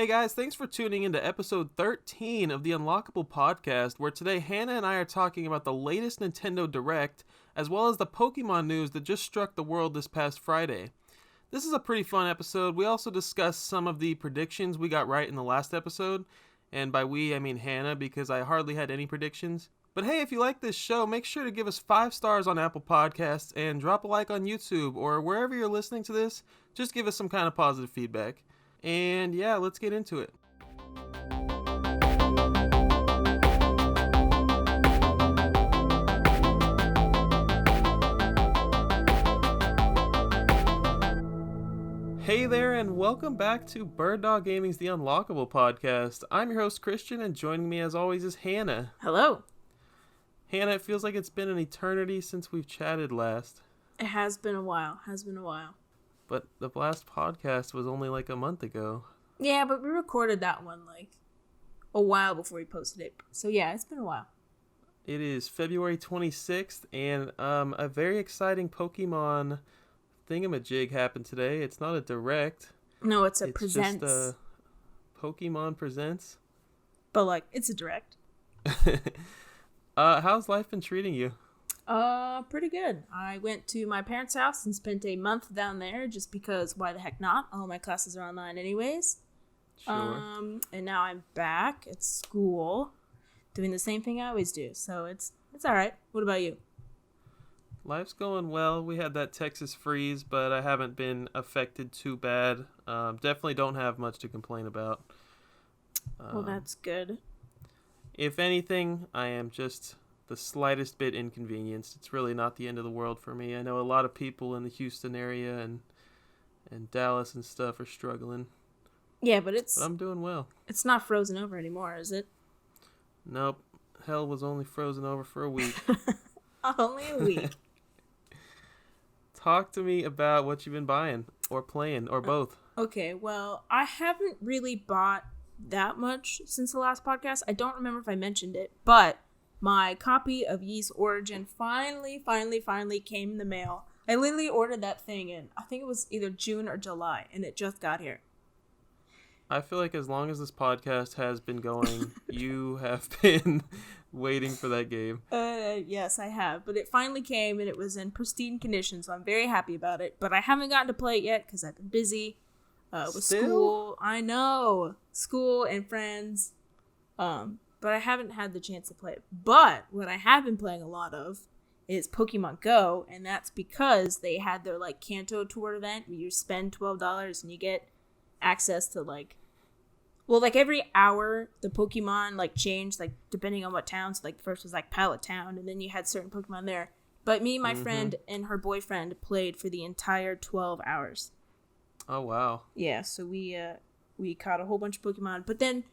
Hey guys, thanks for tuning into episode 13 of the Unlockable podcast, where today Hannah and I are talking about the latest Nintendo Direct, as well as the Pokemon news that just struck the world this past Friday. This is a pretty fun episode. We also discussed some of the predictions we got right in the last episode, and by we I mean Hannah, because I hardly had any predictions. But hey, if you like this show, make sure to give us 5 stars on Apple Podcasts and drop a like on YouTube or wherever you're listening to this. Just give us some kind of positive feedback. And yeah, let's get into it. Hey there, and welcome back to Bird Dog Gaming's The Unlockable podcast. I'm your host, Christian, and joining me as always is Hannah. Hello. Hannah, it feels like it's been an eternity since we've chatted last. It has been a while. But the last podcast was only like a month ago. Yeah, but we recorded that one like a while before we posted it. So yeah, it's been a while. It is February 26th, and a very exciting Pokemon thingamajig happened today. It's not a direct. No, it's presents. Just a Pokemon Presents. But like, it's a direct. How's life been treating you? Pretty good. I went to my parents' house and spent a month down there just because why the heck not? All my classes are online anyways. Sure. And now I'm back at school doing the same thing I always do. So it's all right. What about you? Life's going well. We had that Texas freeze, but I haven't been affected too bad. Definitely don't have much to complain about. Well, that's good. If anything, I am just the slightest bit inconvenienced. It's really not the end of the world for me. I know a lot of people in the Houston area and Dallas and stuff are struggling. Yeah, but I'm doing well. It's not frozen over anymore, is it? Nope. Hell was only frozen over for a week. Only a week. Talk to me about what you've been buying or playing or both. Okay, well, I haven't really bought that much since the last podcast. I don't remember if I mentioned it, but my copy of Ys Origin finally came in the mail. I literally ordered that thing in, I think it was either June or July, and it just got here. I feel like as long as this podcast has been going, you have been waiting for that game. Yes, I have. But it finally came, and it was in pristine condition, so I'm very happy about it. But I haven't gotten to play it yet, because I've been busy with school. I know. School and friends. But I haven't had the chance to play it. But what I have been playing a lot of is Pokemon Go, and that's because they had their, like, Kanto Tour event, where you spend $12 and you get access to, like, well, like, every hour, the Pokemon, like, changed, like, depending on what town. So, like, the first was, like, Pallet Town, and then you had certain Pokemon there. But me and my friend and her boyfriend played for the entire 12 hours. Oh, wow. Yeah, so we caught a whole bunch of Pokemon. But then,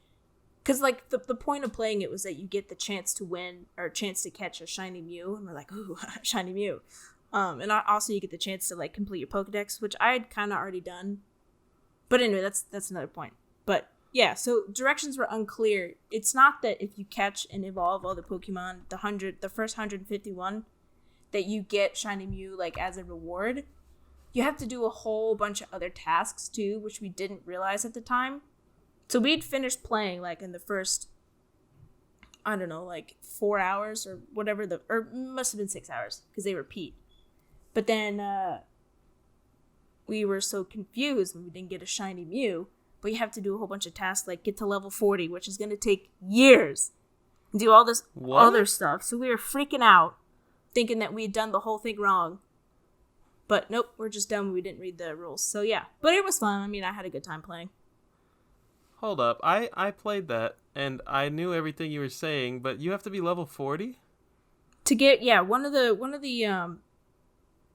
because, like, the point of playing it was that you get the chance to win, or chance to catch a shiny Mew. And we're like, ooh, shiny Mew. And also you get the chance to, like, complete your Pokedex, which I had kind of already done. But anyway, that's another point. But yeah, so directions were unclear. It's not that if you catch and evolve all the Pokemon, the first 151, that you get shiny Mew, like, as a reward. You have to do a whole bunch of other tasks too, which we didn't realize at the time. So we'd finished playing, like, in the first, I don't know, like, 4 hours or whatever, or must have been 6 hours, because they repeat. But then we were so confused when we didn't get a shiny Mew. But you have to do a whole bunch of tasks, like get to level 40, which is going to take years. Do all this other stuff. So we were freaking out, thinking that we had done the whole thing wrong. But nope, we're just dumb. We didn't read the rules. So yeah, but it was fun. I mean, I had a good time playing. Hold up. I played that, and I knew everything you were saying, but you have to be level 40? To get, yeah, one of the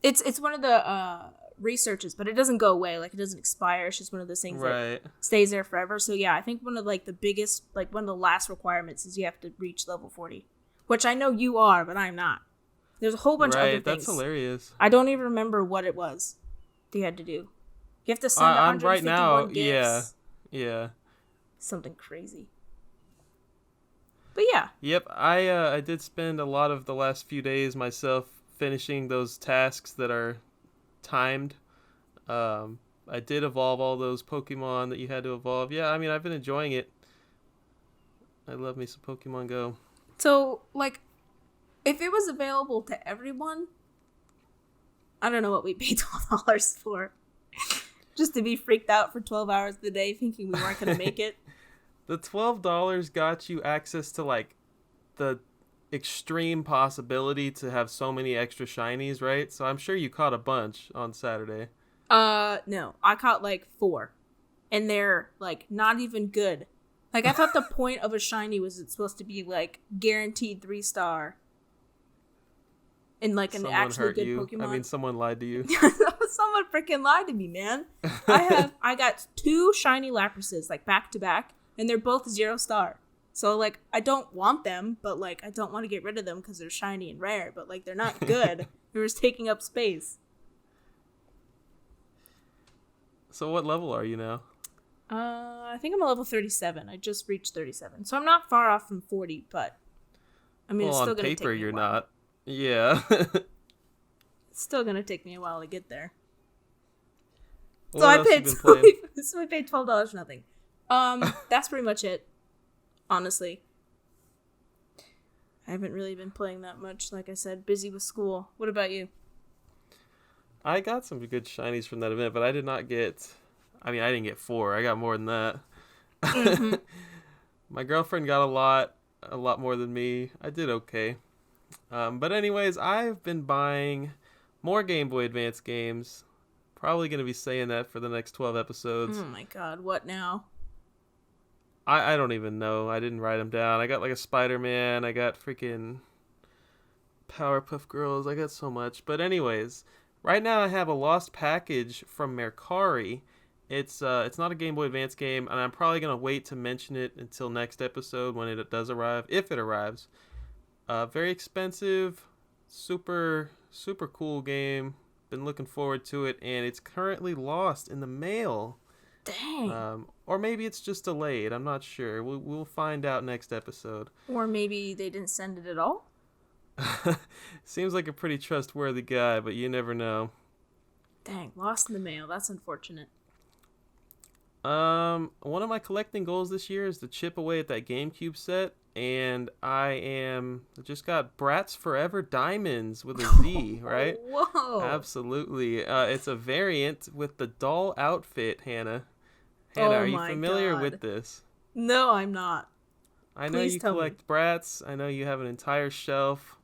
it's one of the researches, but it doesn't go away. Like, it doesn't expire. It's just one of those things that stays there forever. So yeah, I think one of, like, the biggest, like, one of the last requirements is you have to reach level 40, which I know you are, but I'm not. There's a whole bunch of other things. That's hilarious. I don't even remember what it was that you had to do. You have to send 151 right now, gifts. Yeah. Something crazy. But yeah. Yep, I did spend a lot of the last few days myself finishing those tasks that are timed. I did evolve all those Pokemon that you had to evolve. Yeah, I mean, I've been enjoying it. I love me some Pokemon Go. So, like, if it was available to everyone, I don't know what we paid $12 for. Just to be freaked out for 12 hours of the day thinking we weren't going to make it. The $12 got you access to, like, the extreme possibility to have so many extra shinies, right? So I'm sure you caught a bunch on Saturday. No. I caught, like, 4. And they're, like, not even good. Like, I thought the point of a shiny was it's supposed to be, like, guaranteed 3-star. And, like, an actually good Pokemon. I mean, someone lied to you. Someone freaking lied to me, man. I got 2 shiny Laprases, like, back to back, and they're both 0-star. So, like, I don't want them, but, like, I don't want to get rid of them because they're shiny and rare, but, like, they're not good. They're just taking up space. So what level are you now? I think I'm a level 37. I just reached 37. So I'm not far off from 40, but I mean, well, it's still on going to take paper, me you're a while. not. Yeah. It's still going to take me a while to get there. What So I else you paid been playing? so I paid $12 for nothing. That's pretty much it. Honestly. I haven't really been playing that much. Like I said, busy with school. What about you? I got some good shinies from that event, but I did not get... I mean, I didn't get 4. I got more than that. Mm-hmm. My girlfriend got a lot more than me. I did okay. But anyways, I've been buying more Game Boy Advance games. Probably going to be saying that for the next 12 episodes. Oh my god, what now? I don't even know. I didn't write them down. I got like a Spider-Man. I got freaking Powerpuff Girls. I got so much. But anyways, right now I have a lost package from Mercari. It's not a Game Boy Advance game, and I'm probably going to wait to mention it until next episode when it does arrive, if it arrives. Very expensive, super, super cool game. Been looking forward to it, and it's currently lost in the mail. Dang. Or maybe it's just delayed. I'm not sure. We'll find out next episode. Or maybe they didn't send it at all? Seems like a pretty trustworthy guy, but you never know. Dang, lost in the mail. That's unfortunate. One of my collecting goals this year is to chip away at that GameCube set, and I just got Bratz Forever Diamonds with a Z, right? Whoa. Absolutely. It's a variant with the doll outfit, Hannah. Hannah, are you familiar with this? No, I'm not. I know Please you tell collect Bratz. I know you have an entire shelf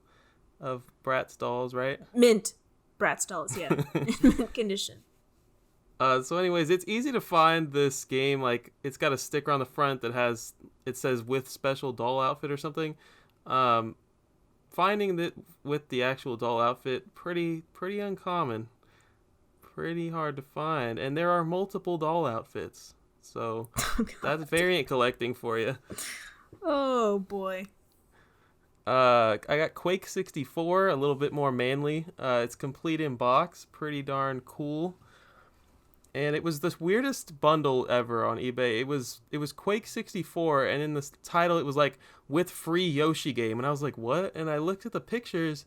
of Bratz dolls, right? Mint. Bratz dolls, yeah. In mint condition. So anyways, it's easy to find this game. Like, it's got a sticker on the front that says with special doll outfit or something. Finding that with the actual doll outfit, pretty uncommon. Pretty hard to find. And there are multiple doll outfits. So that's variant collecting for you. Oh boy. I got Quake 64, a little bit more manly. It's complete in box, pretty darn cool. And it was the weirdest bundle ever on eBay. It was Quake 64, and in the title it was like with free Yoshi game, and I was like, what? And I looked at the pictures,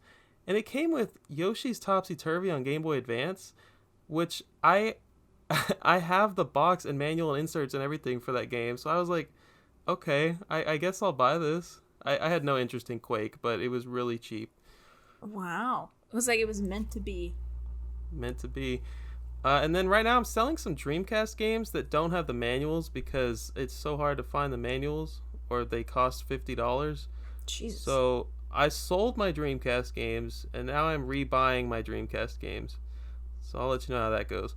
and it came with Yoshi's Topsy Turvy on Game Boy Advance, which I have the box and manual and inserts and everything for that game. So I was like, okay, I guess I'll buy this. I had no interest in Quake, but it was really cheap. Wow. It was like it was meant to be. Meant to be. And then right now I'm selling some Dreamcast games that don't have the manuals because it's so hard to find the manuals, or they cost $50. Jesus. So I sold my Dreamcast games, and now I'm rebuying my Dreamcast games. So I'll let you know how that goes.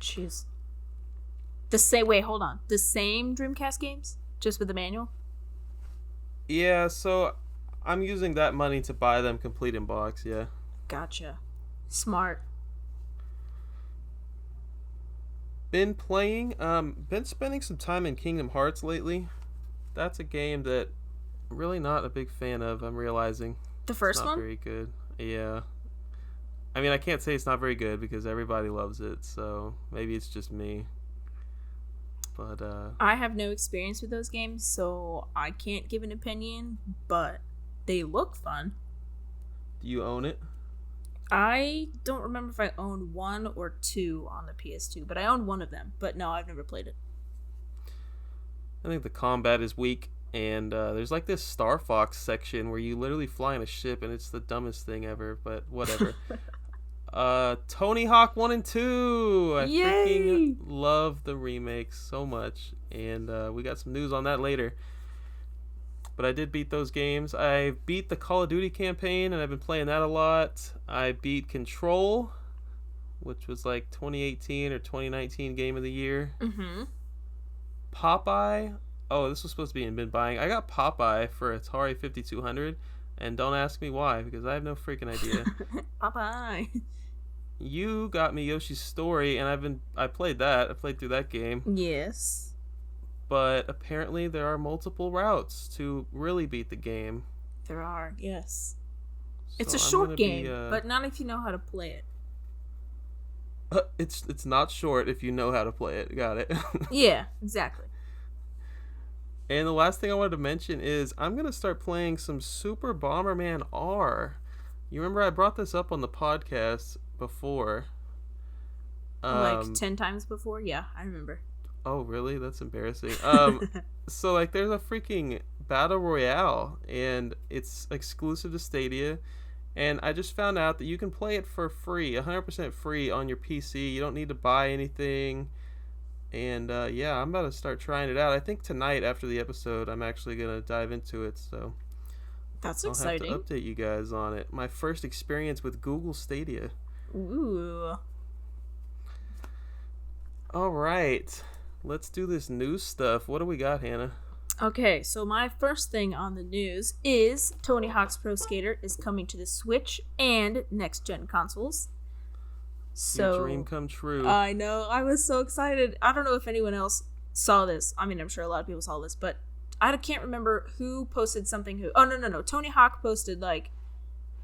Jeez. Wait, hold on. The same Dreamcast games? Just with the manual? Yeah, so I'm using that money to buy them complete in box, yeah. Gotcha. Smart. Been spending some time in Kingdom Hearts lately. That's a game that I'm really not a big fan of, I'm realizing. The first It's not one? very good. Yeah. I mean, I can't say it's not very good because everybody loves it, so maybe it's just me. But I have no experience with those games, so I can't give an opinion, but they look fun. do you own it? I don't remember if I own 1 or 2 on the PS2, but I own one of them. But no, I've never played it. I think the combat is weak, and there's like this Star Fox section where you literally fly in a ship, and it's the dumbest thing ever, but whatever. Tony Hawk 1 and 2! I freaking love the remakes so much, and we got some news on that later. But I did beat those games. I beat the Call of Duty campaign, and I've been playing that a lot. I beat Control, which was like 2018 or 2019 Game of the Year. Mm-hmm. Popeye. Oh, this was supposed to be in buying. I got Popeye for Atari 5200, and don't ask me why, because I have no freaking idea. Popeye. You got me Yoshi's Story, and I played that. I played through that game. Yes. But apparently there are multiple routes to really beat the game. There are, yes. So it's a short game, but not if you know how to play it. It's not short if you know how to play it. Got it. Yeah, exactly. And the last thing I wanted to mention is I'm going to start playing some Super Bomberman R. You remember I brought this up on the podcast before. Like 10 times before? Yeah, I remember. Oh, really? That's embarrassing. So, like, there's a freaking Battle Royale, and it's exclusive to Stadia. And I just found out that you can play it for free, 100% free on your PC. You don't need to buy anything. And, yeah, I'm about to start trying it out. I think tonight after the episode, I'm actually going to dive into it. So that's exciting. I'll have to update you guys on it. My first experience with Google Stadia. Ooh. All right. Let's do this news stuff. What do we got, Hannah? Okay, so my first thing on the news is Tony Hawk's Pro Skater is coming to the Switch and next-gen consoles. So, your dream come true. I know. I was so excited. I don't know if anyone else saw this. I mean, I'm sure a lot of people saw this, but I can't remember who posted something. Oh, no. Tony Hawk posted, like,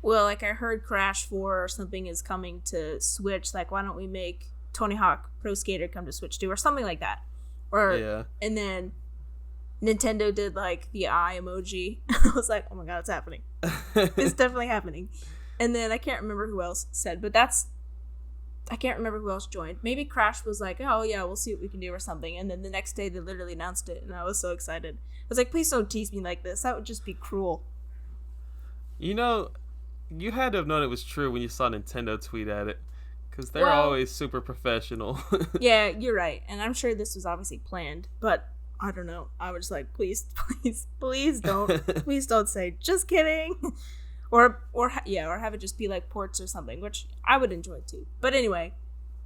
well, like, I heard Crash 4 or something is coming to Switch. Like, why don't we make Tony Hawk Pro Skater come to Switch 2 or something like that. And then Nintendo did like the eye emoji. I was like, oh my god, it's happening. It's definitely happening. And then I can't remember who else said, but I can't remember who else joined. Maybe Crash was like, oh yeah, we'll see what we can do or something. And then the next day they literally announced it, and I was so excited. I was like, please don't tease me like this. That would just be cruel. You know, you had to have known it was true when you saw Nintendo tweet at it. Because they're always super professional. Yeah, you're right. And I'm sure this was obviously planned. But I don't know. I was like, please don't. Please don't say, just kidding. Or have it just be like ports or something, which I would enjoy too. But anyway,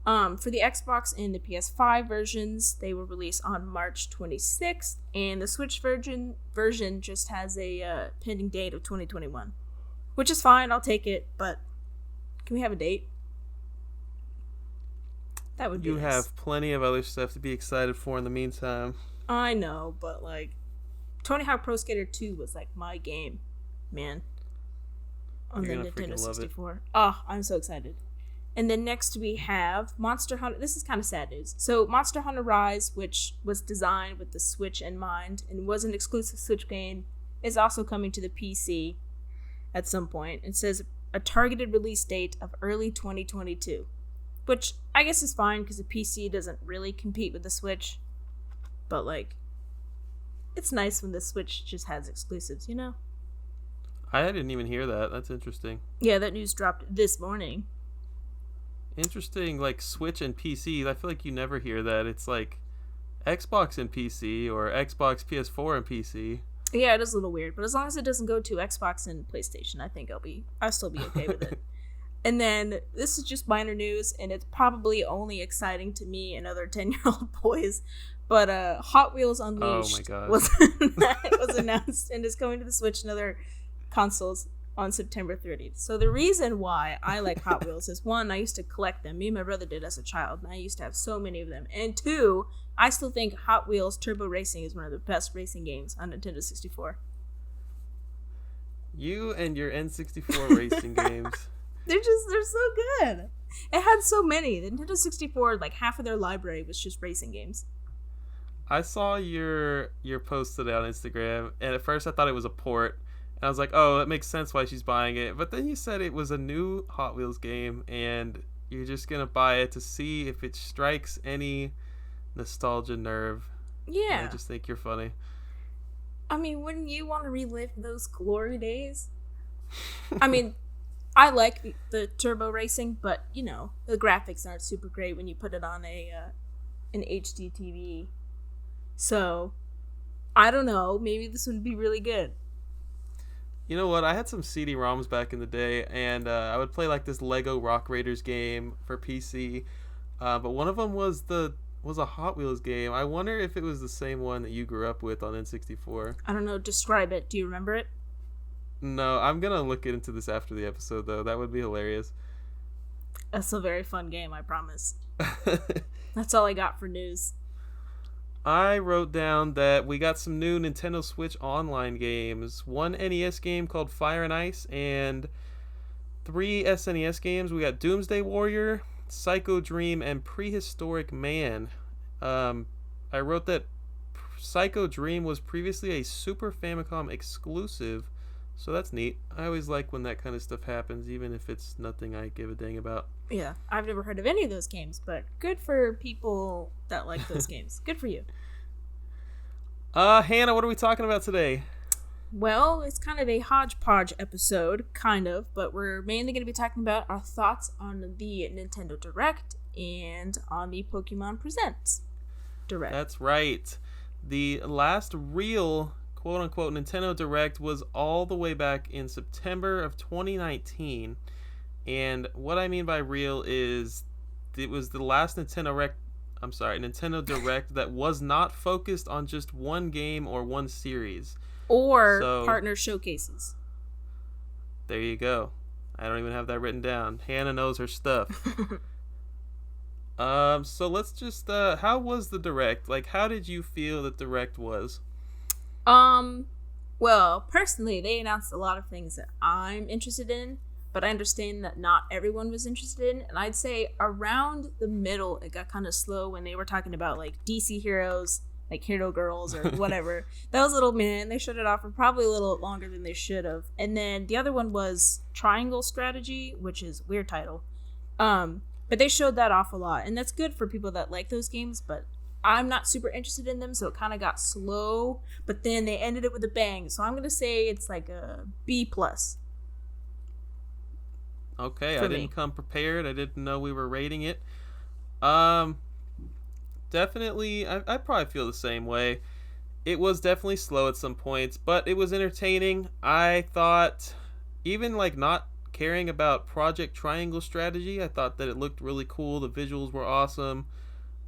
for the Xbox and the PS5 versions, they will release on March 26th. And the Switch version just has a pending date of 2021. Which is fine. I'll take it. But can we have a date? That would be You nice. have plenty of other stuff to be excited for in the meantime. I know, but like Tony Hawk Pro Skater 2 was like my game, man. On the Nintendo 64. Oh, I'm so excited. And then next we have Monster Hunter. This is kind of sad news. So Monster Hunter Rise, which was designed with the Switch in mind and was an exclusive Switch game, is also coming to the PC at some point. It says a targeted release date of early 2022. Which I guess is fine because the PC doesn't really compete with the Switch. But like, it's nice when the Switch just has exclusives, you know? I didn't even hear that. That's interesting. Yeah, that news dropped this morning. Interesting, like Switch and PC. I feel like you never hear that. It's like Xbox and PC or Xbox, PS4 and PC. Yeah, it is a little weird, but as long as it doesn't go to Xbox and PlayStation, I think I'll still be okay with it. And then, this is just minor news, and it's probably only exciting to me and other 10-year-old boys, but Hot Wheels Unleashed was announced and is coming to the Switch and other consoles on September 30th. So the reason why I like Hot Wheels is, one, I used to collect them. Me and my brother did as a child, and I used to have so many of them. And two, I still think Hot Wheels Turbo Racing is one of the best racing games on Nintendo 64. You and your N64 racing games. They're so good. It had so many. The Nintendo 64, like half of their library was just racing games. I saw your post today on Instagram, and at first I thought it was a port, I was like, oh, that makes sense why she's buying it. But then you said it was a new Hot Wheels game, and you're just going to buy it to see if it strikes any nostalgia nerve. Yeah. And I just think you're funny. I mean, wouldn't you want to relive those glory days? I mean, I like the turbo racing, but, you know, the graphics aren't super great when you put it on an HD TV. So, I don't know. Maybe this would be really good. You know what? I had some CD-ROMs back in the day, and I would play like this Lego Rock Raiders game for PC. But one of them was a Hot Wheels game. I wonder if it was the same one that you grew up with on N64. I don't know. Describe it. Do you remember it? No, I'm going to look into this after the episode, though. That would be hilarious. That's a very fun game, I promise. That's all I got for news. I wrote down that we got some new Nintendo Switch Online games. One NES game called Fire and Ice, and 3 SNES games. We got Doomsday Warrior, Psycho Dream, and Prehistoric Man. I wrote that Psycho Dream was previously a Super Famicom exclusive, so that's neat. I always like when that kind of stuff happens, even if it's nothing I give a dang about. Yeah, I've never heard of any of those games, but good for people that like those games. Good for you. Hannah, what are we talking about today? Well, it's kind of a hodgepodge episode, kind of, but we're mainly going to be talking about our thoughts on the Nintendo Direct and on the Pokemon Presents Direct. That's right. The last real quote-unquote Nintendo Direct was all the way back in September of 2019. And what I mean by real is it was the last Nintendo Direct that was not focused on just one game or one series. Or partner showcases. There you go. I don't even have that written down. Hannah knows her stuff. So let's just, how was the Direct? Like, how did you feel the Direct was? Well, personally, they announced a lot of things that I'm interested in, but I understand that not everyone was interested in, and I'd say around the middle, it got kind of slow when they were talking about, like, DC heroes, like Hero Girls or whatever. That was a little, man, they shut it off for probably a little longer than they should have. And then the other one was Triangle Strategy, which is a weird title. But they showed that off a lot, and that's good for people that like those games, but I'm not super interested in them, so it kind of got slow, but then they ended it with a bang. So I'm going to say it's like a B+. Okay, I didn't come prepared. I didn't know we were rating it. Definitely, I probably feel the same way. It was definitely slow at some points, but it was entertaining. I thought, even like not caring about Project Triangle Strategy, I thought that it looked really cool. The visuals were awesome.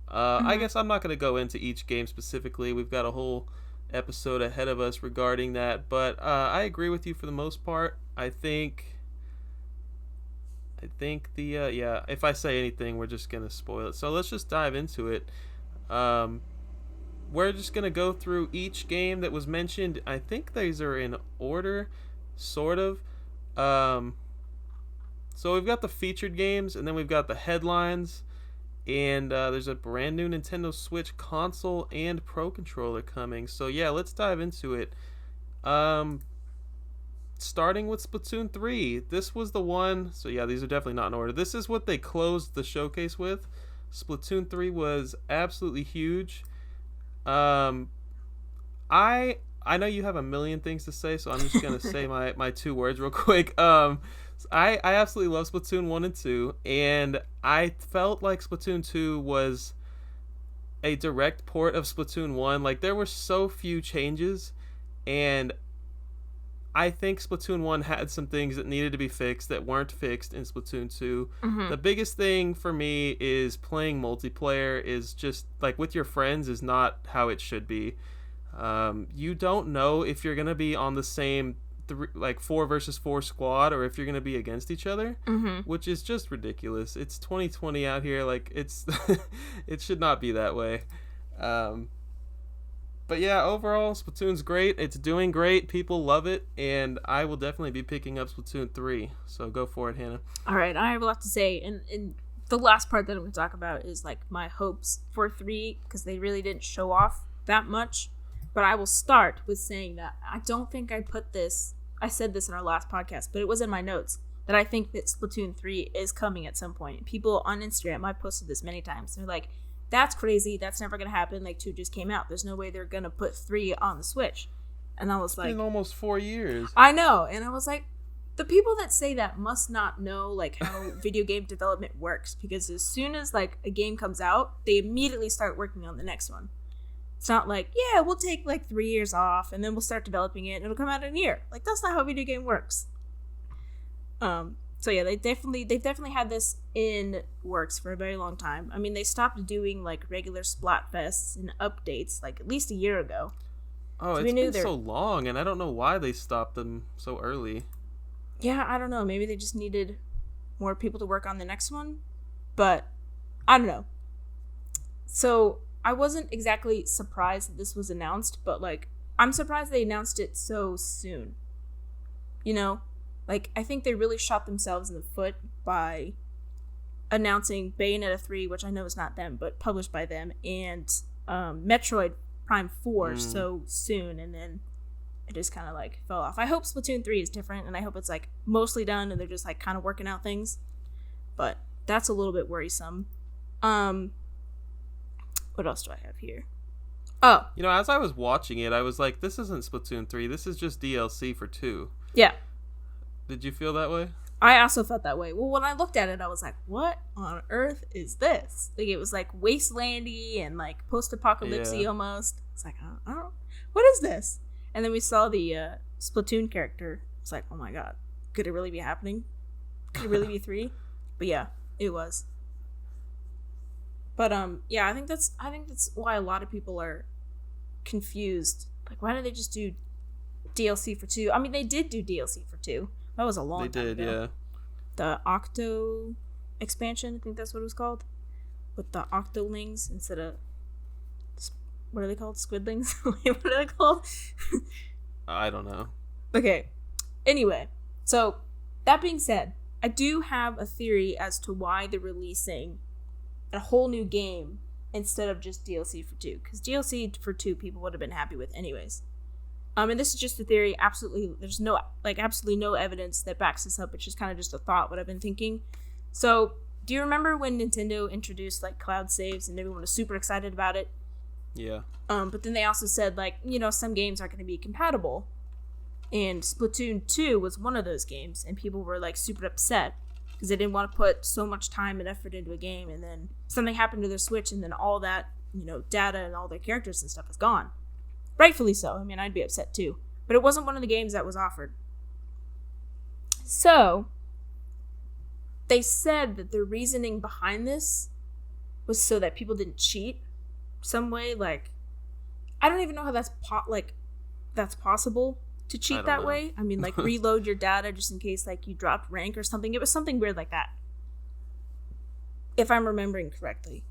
I guess I'm not going to go into each game specifically. We've got a whole episode ahead of us regarding that, but I agree with you for the most part. I think if I say anything, we're just going to spoil it. So let's just dive into it. We're just going to go through each game that was mentioned. I think these are in order, sort of. So we've got the featured games, and then we've got the headlines. And there's a brand new Nintendo Switch console and Pro Controller coming. So yeah, let's dive into it. Starting with Splatoon 3. This was the one. So yeah, these are definitely not in order. This is what they closed the showcase with. Splatoon 3 was absolutely huge. I know you have a million things to say, so I'm just going to say my 2 words real quick. I absolutely love Splatoon 1 and 2, and I felt like Splatoon 2 was a direct port of Splatoon 1. Like, there were so few changes, and I think Splatoon 1 had some things that needed to be fixed that weren't fixed in Splatoon 2. Mm-hmm. The biggest thing for me is playing multiplayer is just, like, with your friends is not how it should be. You don't know if you're going to be on the same 4 versus 4 squad or if you're going to be against each other, which is just ridiculous. It's 2020 out here. Like, it's it should not be that way. But yeah, overall, Splatoon's great. It's doing great. People love it, and I will definitely be picking up Splatoon 3. So go for it, Hannah. All right, I have a lot to say, and the last part that I'm going to talk about is like my hopes for 3, because they really didn't show off that much. But I will start with saying that I don't think I I said this in our last podcast, but it was in my notes, that I think that Splatoon 3 is coming at some point. People on Instagram, I've posted this many times, they're like, that's crazy, that's never gonna happen, like 2 just came out, there's no way they're gonna put 3 on the Switch. And I was like, it's been almost 4 years. I know, and I was like, the people that say that must not know like how video game development works, because as soon as like a game comes out, they immediately start working on the next one. It's not like, yeah, we'll take like 3 years off and then we'll start developing it and it'll come out in a year. Like, that's not how a video game works. So yeah, they've definitely had this in works for a very long time. I mean, they stopped doing like regular Splatfests and updates like at least a year ago. Oh, so it's been so long, and I don't know why they stopped them so early. Yeah, I don't know. Maybe they just needed more people to work on the next one, but I don't know. So I wasn't exactly surprised that this was announced, but like, I'm surprised they announced it so soon. You know, like, I think they really shot themselves in the foot by announcing Bayonetta 3, which I know is not them, but published by them, and Metroid Prime 4 so soon, and then it just kind of like fell off. I hope Splatoon 3 is different, and I hope it's like mostly done and they're just like kind of working out things, but that's a little bit worrisome. What else do I have here? Oh, you know, as I was watching it, I was like, this isn't Splatoon 3, this is just DLC for 2. Yeah. Did you feel that way? I also felt that way. Well, when I looked at it, I was like, what on earth is this? Like, it was like wastelandy and like post-apocalypse-y almost. It's like, I don't know, what is this? And then we saw the Splatoon character. It's like, oh my god, could it really be happening? Could it really be 3? But yeah, it was. But yeah, I think that's why a lot of people are confused. Like, why did they just do DLC for 2? I mean, they did do DLC for 2. That was a long time ago. They did, yeah. The Octo expansion, I think that's what it was called, with the Octolings instead of, what are they called? Squidlings? What are they called? I don't know. Okay. Anyway, so that being said, I do have a theory as to why they're releasing a whole new game instead of just DLC for 2. Because DLC for 2 people would have been happy with anyways. And this is just a theory. There's absolutely no evidence that backs this up. It's just kind of just a thought, what I've been thinking. So, do you remember when Nintendo introduced like cloud saves and everyone was super excited about it? Yeah. But then they also said, like, you know, some games aren't going to be compatible. And Splatoon 2 was one of those games, and people were like super upset because they didn't want to put so much time and effort into a game, and then something happened to their Switch, and then all that, you know, data and all their characters and stuff is gone. Rightfully so. I mean, I'd be upset too. But it wasn't one of the games that was offered. So, they said that the reasoning behind this was so that people didn't cheat some way. Like, I don't even know how that's possible to cheat that way. I mean, like, reload your data just in case, like, you dropped rank or something. It was something weird like that, if I'm remembering correctly.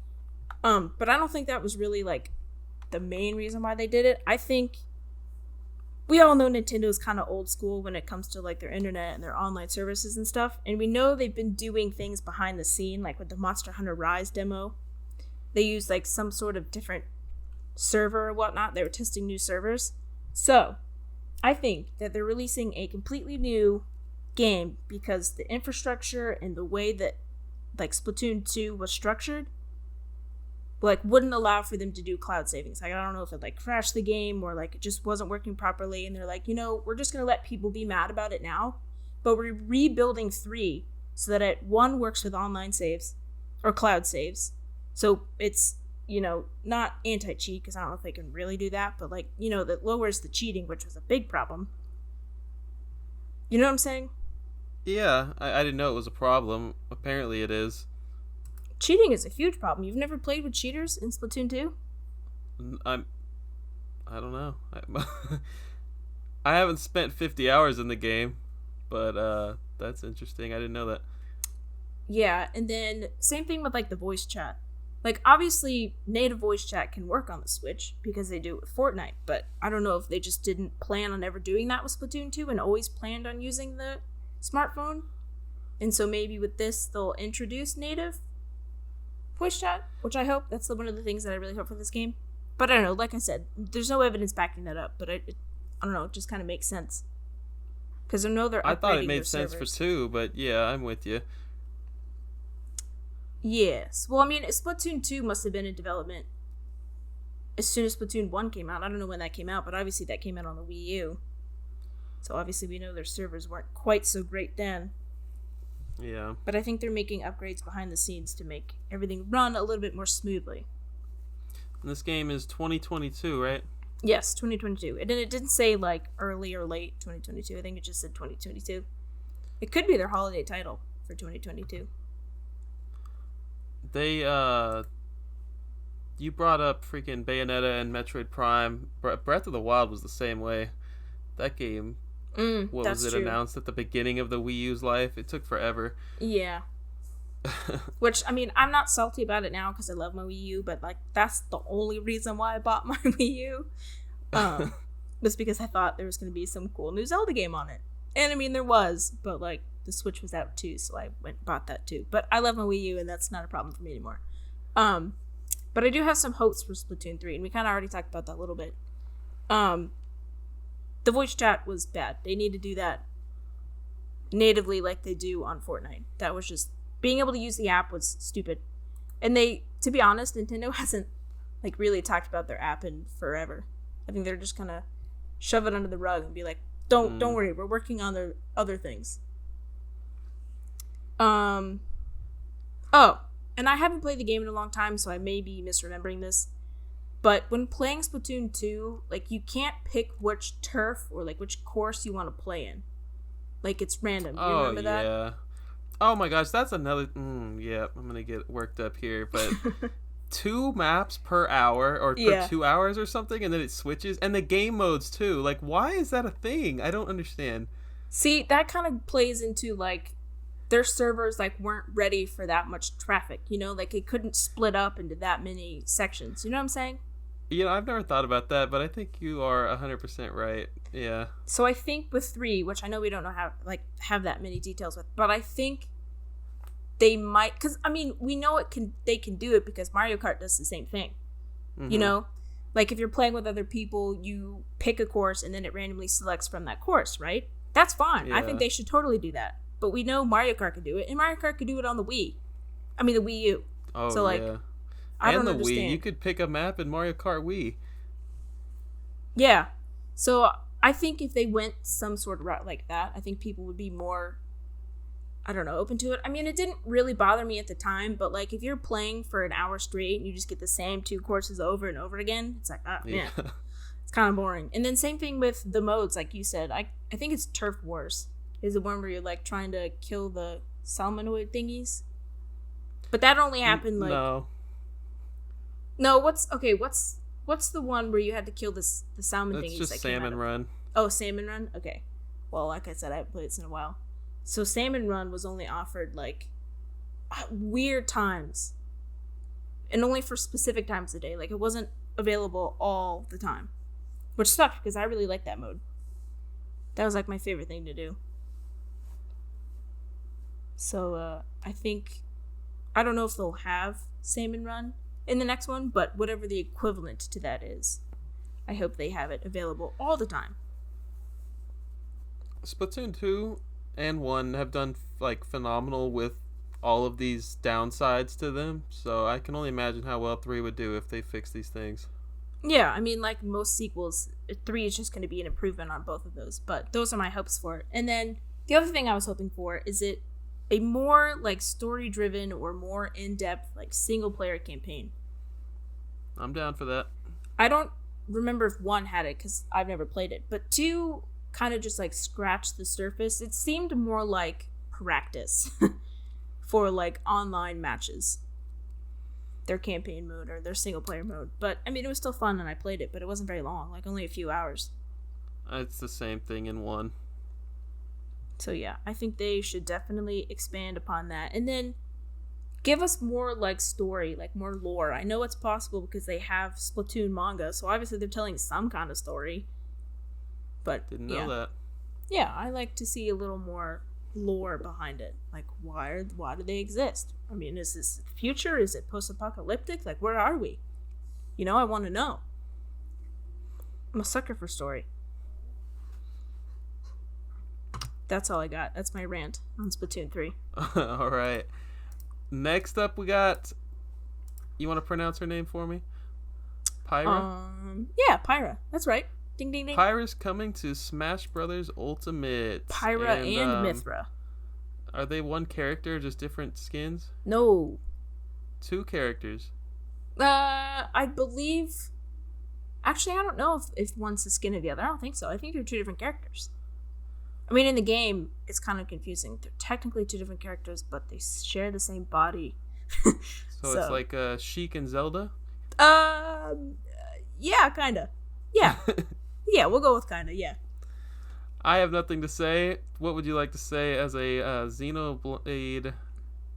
But I don't think that was really, like, the main reason why they did it. I think we all know Nintendo is kind of old school when it comes to like their internet and their online services and stuff, and we know they've been doing things behind the scene, like with the Monster Hunter Rise demo. They used like some sort of different server or whatnot. They were testing new servers. So I think that they're releasing a completely new game because the infrastructure and the way that like Splatoon 2 was structured like wouldn't allow for them to do cloud savings. Like, I don't know if it like crashed the game or like it just wasn't working properly, and they're like, you know, we're just gonna let people be mad about it now, but we're rebuilding 3 so that it 1 works with online saves or cloud saves, so it's, you know, not anti-cheat, because I don't know if they can really do that, but like, you know, that lowers the cheating, which was a big problem. You know what I'm saying? Yeah, I didn't know it was a problem. Apparently it is. Cheating is a huge problem. You've never played with cheaters in Splatoon 2? I don't know. I haven't spent 50 hours in the game, but that's interesting. I didn't know that. Yeah, and then same thing with like the voice chat. Like, obviously native voice chat can work on the Switch because they do it with Fortnite, but I don't know if they just didn't plan on ever doing that with Splatoon 2 and always planned on using the smartphone. And so maybe with this they'll introduce native voice chat, which I hope. That's one of the things that I really hope for this game. But I don't know, like I said, there's no evidence backing that up, but I don't know, it just kind of makes sense. Because I know they're upgrading I thought it their made sense servers. for 2, but yeah, I'm with you. Yes. Well, I mean, Splatoon 2 must have been in development as soon as Splatoon 1 came out. I don't know when that came out, but obviously that came out on the Wii U. So obviously we know their servers weren't quite so great then. Yeah. But I think they're making upgrades behind the scenes to make everything run a little bit more smoothly. And this game is 2022, right? Yes, 2022. And it didn't say, like, early or late 2022. I think it just said 2022. It could be their holiday title for 2022. They, you brought up freaking Bayonetta and Metroid Prime. Breath of the Wild was the same way. That game, what was it, true. announced at the beginning of the Wii U's life? It took forever. Yeah. Which, I mean, I'm not salty about it now because I love my Wii U, but, like, that's the only reason why I bought my Wii U. Was because I thought there was going to be some cool new Zelda game on it. And, I mean, there was, but, like, the Switch was out too, so I went and bought that too. But I love my Wii U, and that's not a problem for me anymore. But I do have some hopes for Splatoon 3, and we kind of already talked about that a little bit. The voice chat was bad. They need to do that natively like they do on Fortnite. That was just... Being able to use the app was stupid. And they, to be honest, Nintendo hasn't, like, really talked about their app in forever. I think they're just gonna shove it under the rug and be like, don't worry, we're working on their other things. Oh, and I haven't played the game in a long time, so I may be misremembering this. But when playing Splatoon 2, like, you can't pick which turf or, like, which course you want to play in. Like, it's random. Do you remember that? Yeah. Oh my gosh, that's another... yeah, I'm gonna get worked up here, but 2 maps per hour, or per 2 hours or something, and then it switches, and the game modes too. Like, why is that a thing? I don't understand. See, that kind of plays into, like, their servers, like, weren't ready for that much traffic, you know? Like, it couldn't split up into that many sections. You know what I'm saying? You know, I've never thought about that, but I think you are 100% right. Yeah. So I think with 3, which I know we don't know how, like, have that many details with, but I think they might, because, I mean, we know they can do it because Mario Kart does the same thing. Mm-hmm. You know? Like, if you're playing with other people, you pick a course and then it randomly selects from that course, right? That's fine. Yeah. I think they should totally do that. But we know Mario Kart can do it, and Mario Kart could do it on the Wii. I mean, the Wii U. Oh, so, like, yeah. I don't and the understand. Wii, you could pick a map in Mario Kart Wii. Yeah. So I think if they went some sort of route like that, I think people would be more, I don't know, open to it. I mean, it didn't really bother me at the time, but, like, if you're playing for an hour straight and you just get the same 2 courses over and over again, it's like, oh, man. It's kind of boring. And then same thing with the modes, like you said. I think it's Turf Wars. Is the one where you're, like, trying to kill the salmonoid thingies. But that only happened, like... No, what's the one where you had to kill the salmon thingies? It's just Salmon Run. Oh, Salmon Run? Okay. Well, like I said, I haven't played this in a while. So Salmon Run was only offered, like, weird times. And only for specific times of the day. Like, it wasn't available all the time. Which sucked, because I really liked that mode. That was, like, my favorite thing to do. So, I think... I don't know if they'll have Salmon Run in the next one, but whatever the equivalent to that is, I hope they have it available all the time. Splatoon 2 and 1 have done, like, phenomenal with all of these downsides to them, so I can only imagine how well 3 would do if they fix these things. Yeah, I mean, like most sequels, 3 is just going to be an improvement on both of those, but those are my hopes for it. And then the other thing I was hoping for is a more, like, story-driven or more in-depth, like, single-player campaign. I'm down for that. I don't remember if 1 had it, because I've never played it, but 2 kind of just, like, scratched the surface. It seemed more like practice for, like, online matches. Their campaign mode or their single-player mode. But, I mean, it was still fun, and I played it, but it wasn't very long, like, only a few hours. It's the same thing in 1. So yeah, I think they should definitely expand upon that. And then give us more, like, story, like, more lore. I know it's possible because they have Splatoon manga, so obviously they're telling some kind of story. But didn't know that. Yeah, I like to see a little more lore behind it. Like, why do they exist? I mean, is this the future? Is it post-apocalyptic? Like, where are we? You know, I want to know. I'm a sucker for story. That's all I got. That's my rant on Splatoon 3. All right. Next up, we got. You want to pronounce her name for me? Pyra? Yeah, Pyra. That's right. Ding, ding, ding. Pyra's coming to Smash Brothers Ultimate. Pyra and Mithra. Are they one character, just different skins? No. 2 characters. I believe... Actually, I don't know if one's the skin of the other. I don't think so. I think they're 2 different characters. I mean, in the game, it's kind of confusing. They're technically 2 different characters, but they share the same body. So it's like Sheik and Zelda? Yeah, kind of. Yeah. Yeah, we'll go with kind of, yeah. I have nothing to say. What would you like to say as a Xenoblade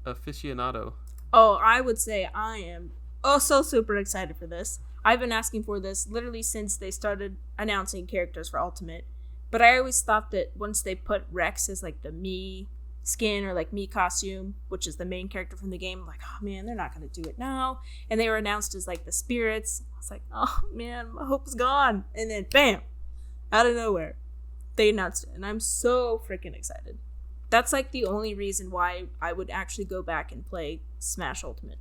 aficionado? Oh, I would say I am so super excited for this. I've been asking for this literally since they started announcing characters for Ultimate. But I always thought that once they put Rex as like the Mii skin or like Mii costume, which is the main character from the game, I'm like, oh man, they're not going to do it now. And they were announced as like the spirits. I was like, oh man, my hope is gone. And then bam, out of nowhere, they announced it. And I'm so freaking excited. That's like the only reason why I would actually go back and play Smash Ultimate.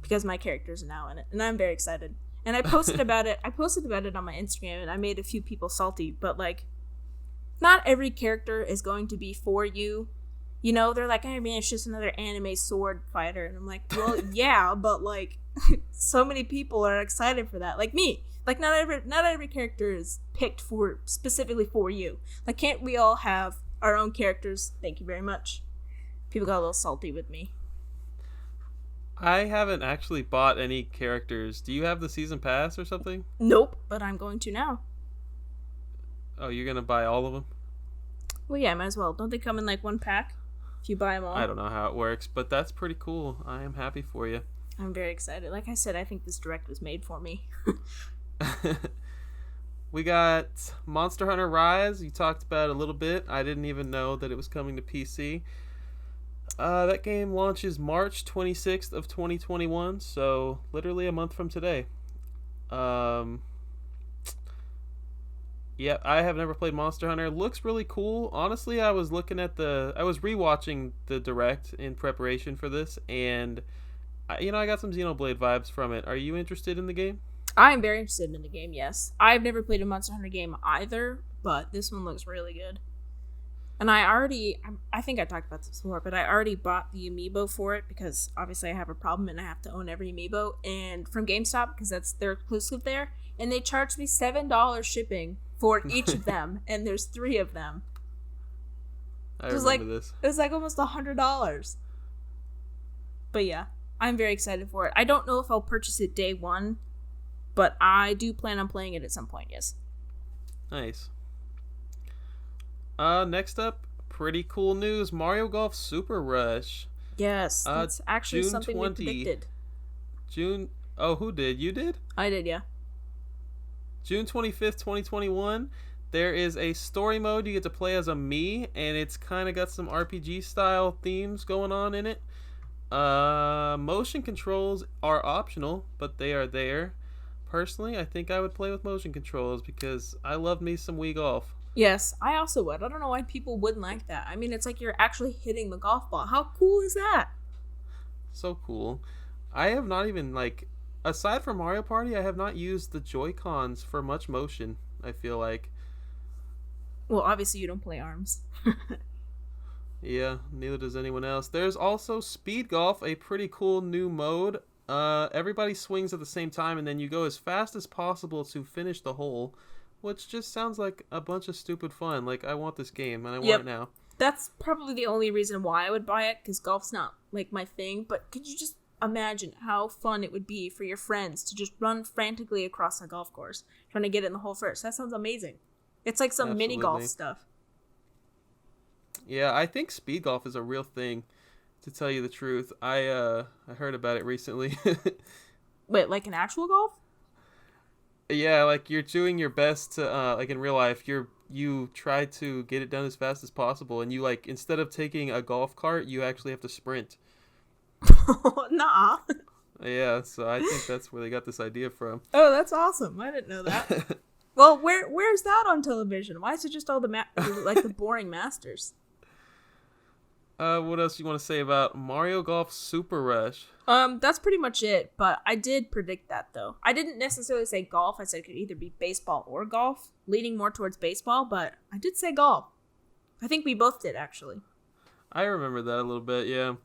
Because my characters are now in it. And I'm very excited. And I posted about it. I posted about it on my Instagram, and I made a few people salty. But like, not every character is going to be for you. You know, they're like, hey man, it's just another anime sword fighter. And I'm like, well, yeah, but like, so many people are excited for that. Like me. Like, not every character is picked for specifically for you. Like, can't we all have our own characters? Thank you very much. People got a little salty with me. I haven't actually bought any characters. Do you have the season pass or something? Nope, but I'm going to now. Oh, you're going to buy all of them? Well, yeah, might as well. Don't they come in like one pack if you buy them all? I don't know how it works, but that's pretty cool. I am happy for you. I'm very excited. Like I said, I think this direct was made for me. We got Monster Hunter Rise. You talked about it a little bit. I didn't even know that it was coming to PC. That game launches March 26th of 2021, so literally a month from today. Yeah, I have never played Monster Hunter. It looks really cool. Honestly, I was rewatching the Direct in preparation for this, and I got some Xenoblade vibes from it. Are you interested in the game? I am very interested in the game, yes. I've never played a Monster Hunter game either, but this one looks really good. And I think I talked about this before, but I already bought the amiibo for it because obviously I have a problem and I have to own every amiibo. And from GameStop, because they're exclusive there, and they charged me $7 shipping for each of them, and there's 3 of them. I remember this. It was like almost $100. But yeah, I'm very excited for it. I don't know if I'll purchase it day one, but I do plan on playing it at some point, yes. Nice. Next up, pretty cool news. Mario Golf Super Rush. Yes, that's actually June something 20, we predicted. Who did? You did? I did, yeah. June 25th, 2021. There is a story mode you get to play as a Mii, and it's kind of got some RPG style themes going on in it. Motion controls are optional, but they are there. Personally, I think I would play with motion controls because I love me some Wii Golf. Yes, I also would. I don't know why people wouldn't like that. I mean, it's like you're actually hitting the golf ball. How cool is that? So cool. I have not even, aside from Mario Party, I have not used the Joy Cons for much motion, I feel like. Well, obviously you don't play ARMS. Yeah, neither does anyone else. There's also Speed Golf, a pretty cool new mode. Everybody swings at the same time, and then you go as fast as possible to finish the hole. Which just sounds like a bunch of stupid fun. Like, I want this game, and I want it now. That's probably the only reason why I would buy it, because golf's not, my thing. But could you just imagine how fun it would be for your friends to just run frantically across a golf course, trying to get in the hole first? That sounds amazing. It's like some mini golf stuff. Yeah, I think speed golf is a real thing, to tell you the truth. I heard about it recently. Wait, like an actual golf? Yeah, like you're doing your best to, like in real life, you try to get it done as fast as possible, and you instead of taking a golf cart, you actually have to sprint. Nah. Yeah, so I think that's where they got this idea from. Oh, that's awesome. I didn't know that. Well, where's that on television? Why is it just all the like the boring masters? What else you want to say about Mario Golf Super Rush? That's pretty much it. But I did predict that though. I didn't necessarily say golf. I said it could either be baseball or golf, leaning more towards baseball. But I did say golf. I think we both did actually. I remember that a little bit. Yeah,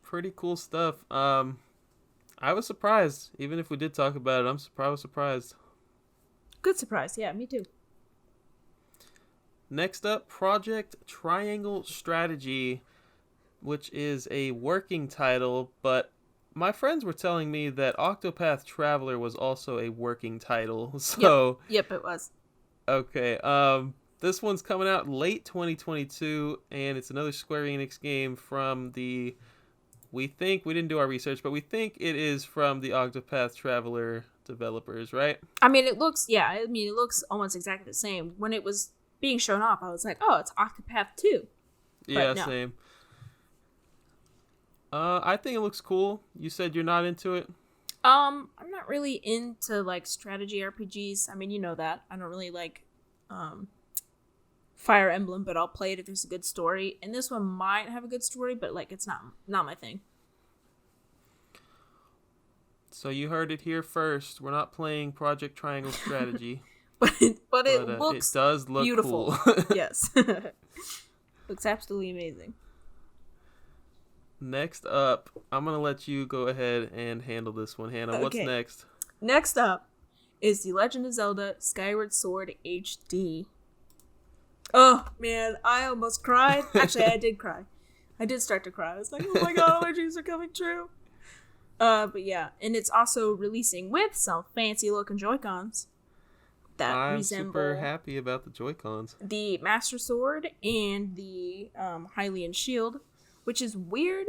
pretty cool stuff. I was surprised. Even if we did talk about it, I was surprised. Good surprise. Yeah, me too. Next up, Project Triangle Strategy, which is a working title, but my friends were telling me that Octopath Traveler was also a working title. So Yep, it was. Okay. This one's coming out late 2022, and it's another Square Enix game from the... we didn't do our research, but we think it is from the Octopath Traveler developers, right? I mean, it looks almost exactly the same. When it was being shown off, I was like, oh, it's Octopath 2. Yeah, no. Same. I think it looks cool. You said you're not into it? I'm not really into, like, strategy RPGs. I mean, you know that. I don't really like, Fire Emblem, but I'll play it if there's a good story. And this one might have a good story, but, like, it's not my thing. So you heard it here first. We're not playing Project Triangle Strategy. but it looks it does look beautiful. Cool. Yes. Looks absolutely amazing. Next up, I'm going to let you go ahead and handle this one. Hannah, What's next? Next up is The Legend of Zelda Skyward Sword HD. Oh, man, I almost cried. Actually, I did cry. I did start to cry. I was like, oh my god, all my dreams are coming true. But yeah, and it's also releasing with some fancy looking Joy Cons that I'm resemble super happy about the Joy Cons. The Master Sword and the Hylian Shield, which is weird.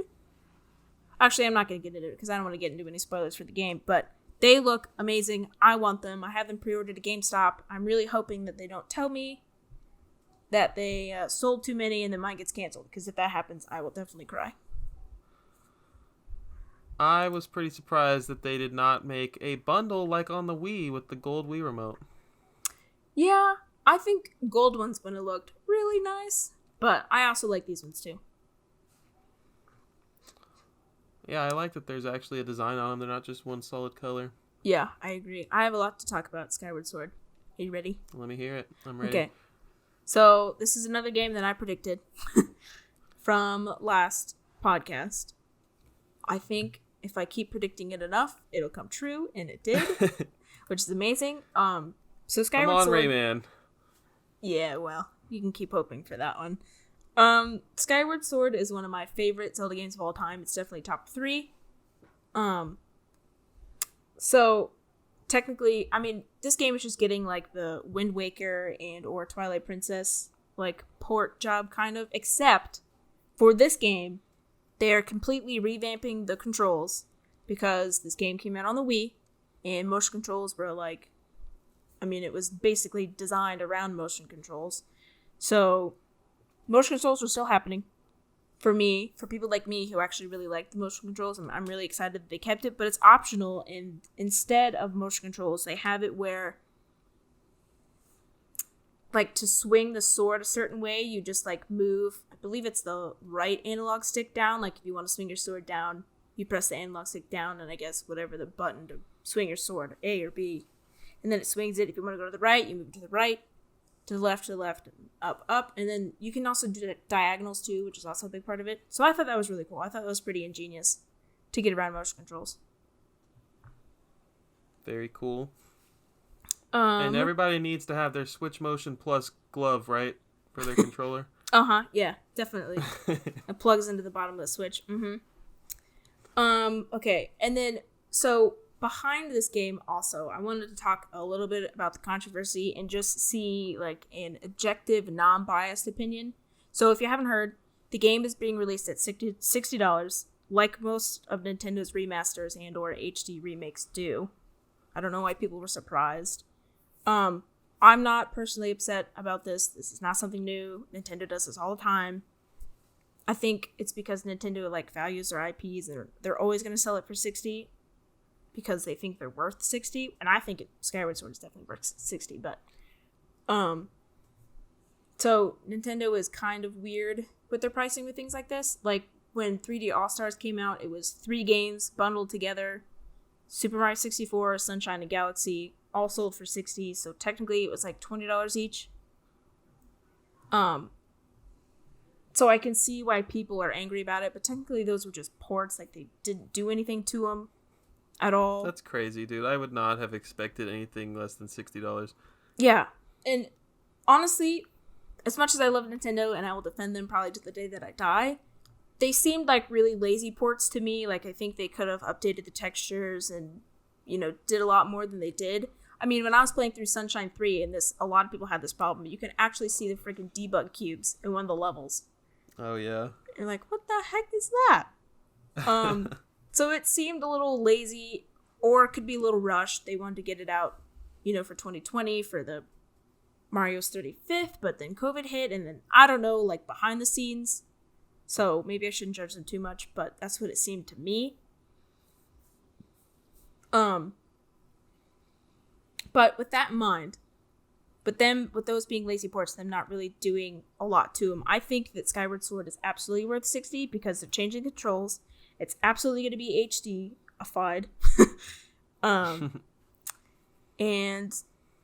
Actually, I'm not going to get into it because I don't want to get into any spoilers for the game, but they look amazing. I want them. I have them pre-ordered at GameStop. I'm really hoping that they don't tell me that they sold too many and then mine gets canceled, because if that happens, I will definitely cry. I was pretty surprised that they did not make a bundle like on the Wii with the gold Wii remote. Yeah, I think gold ones would have looked really nice, but I also like these ones too. Yeah, I like that there's actually a design on them. They're not just one solid color. Yeah, I agree. I have a lot to talk about Skyward Sword. Are you ready? Let me hear it. I'm ready. Okay. So, this is another game that I predicted from last podcast. I think if I keep predicting it enough, it'll come true, and it did, which is amazing. So Skyward Sword. Come on, Rayman. Yeah, well, you can keep hoping for that one. Skyward Sword is one of my favorite Zelda games of all time. It's definitely top 3. So technically, I mean, this game is just getting like the Wind Waker and or Twilight Princess like port job kind of, except for this game, they are completely revamping the controls because this game came out on the Wii and motion controls were like, I mean, it was basically designed around motion controls. So motion controls are still happening for me, for people like me who actually really like the motion controls. I'm really excited that they kept it, but it's optional. And instead of motion controls, they have it where, like, to swing the sword a certain way, you just like move, I believe it's the right analog stick down. Like, if you want to swing your sword down, you press the analog stick down, and I guess whatever the button to swing your sword, A or B, and then it swings it. If you want to go to the right, you move to the right, to the left, up, and then you can also do diagonals too, which is also a big part of it. So I thought that was really cool. I thought that was pretty ingenious to get around motion controls. Very cool. And everybody needs to have their Switch Motion Plus glove, right, for their controller? Yeah, definitely. It plugs into the bottom of the Switch. Okay, and then, so behind this game also, I wanted to talk a little bit about the controversy and just see like an objective, non-biased opinion. So if you haven't heard, the game is being released at $60, like most of Nintendo's remasters and or HD remakes do. I don't know why people were surprised. I'm not personally upset about this. This is not something new. Nintendo does this all the time. I think it's because Nintendo like values their IPs and they're always going to sell it for $60. because they think they're worth 60, and I think Skyward Sword is definitely worth 60, but so Nintendo is kind of weird with their pricing with things like this. Like when 3D All-Stars came out, it was 3 games bundled together. Super Mario 64, Sunshine and Galaxy, all sold for 60, so technically it was like $20 each. So I can see why people are angry about it, but technically those were just ports, like they didn't do anything to them at all. That's crazy, dude. I would not have expected anything less than $60. Yeah, and honestly, as much as I love Nintendo and I will defend them probably to the day that I die, they seemed like really lazy ports to me. Like, I think they could have updated the textures and, you know, did a lot more than they did. I mean, when I was playing through Sunshine 3, and a lot of people had this problem, you can actually see the freaking debug cubes in one of the levels. Oh, yeah. You're like, what the heck is that? So it seemed a little lazy, or it could be a little rushed. They wanted to get it out, you know, for 2020 for the Mario's 35th, but then COVID hit, and then, I don't know, like, behind the scenes. So maybe I shouldn't judge them too much, but that's what it seemed to me. But with that in mind, but then with those being lazy ports, them not really doing a lot to them, I think that Skyward Sword is absolutely worth 60 because they're changing controls. It's absolutely going to be HD-ified. And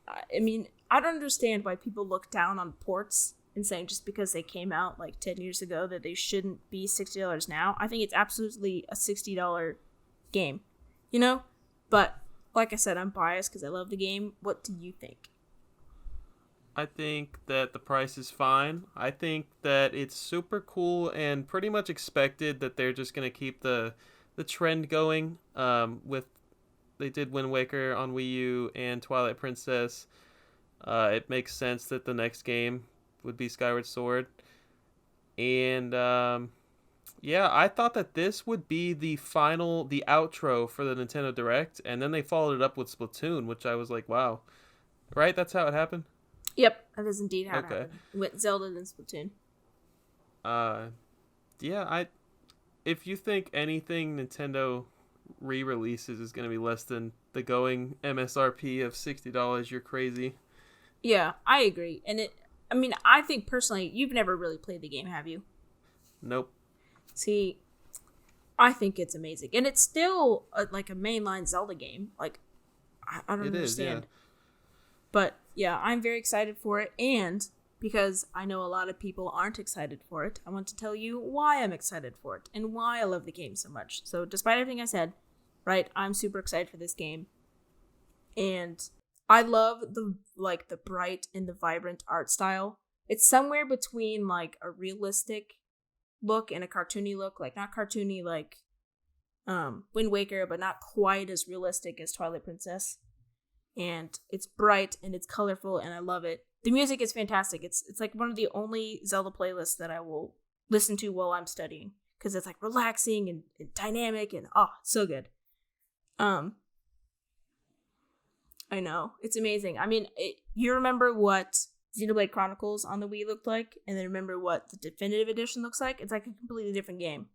I mean, I don't understand why people look down on ports and saying just because they came out like 10 years ago that they shouldn't be $60 now. I think it's absolutely a $60 game, you know? But like I said, I'm biased because I love the game. What do you think? I think that the price is fine. I think that it's super cool and pretty much expected that they're just going to keep the trend going. They did Wind Waker on Wii U and Twilight Princess. It makes sense that the next game would be Skyward Sword. And yeah, I thought that this would be the outro for the Nintendo Direct, and then they followed it up with Splatoon, which I was like, wow. Right? That's how it happened? Yep, that is indeed how it happened. With Zelda and Splatoon. Yeah, if you think anything Nintendo re-releases is going to be less than the going MSRP of $60, you're crazy. Yeah, I agree. And I think personally, you've never really played the game, have you? Nope. See, I think it's amazing. And it's still like a mainline Zelda game. Like, I don't understand. Is, yeah. But yeah, I'm very excited for it. And because I know a lot of people aren't excited for it, I want to tell you why I'm excited for it and why I love the game so much. So despite everything I said, right, I'm super excited for this game. And I love the bright and the vibrant art style. It's somewhere between like a realistic look and a cartoony look. Like not cartoony like Wind Waker, but not quite as realistic as Twilight Princess. And it's bright and it's colorful and I love it. The music is fantastic. It's like one of the only Zelda playlists that I will listen to while I'm studying because it's like relaxing and dynamic and it's so good. I know, it's amazing. I mean, you remember what Xenoblade Chronicles on the Wii looked like, and then remember what the definitive edition looks like? It's like a completely different game.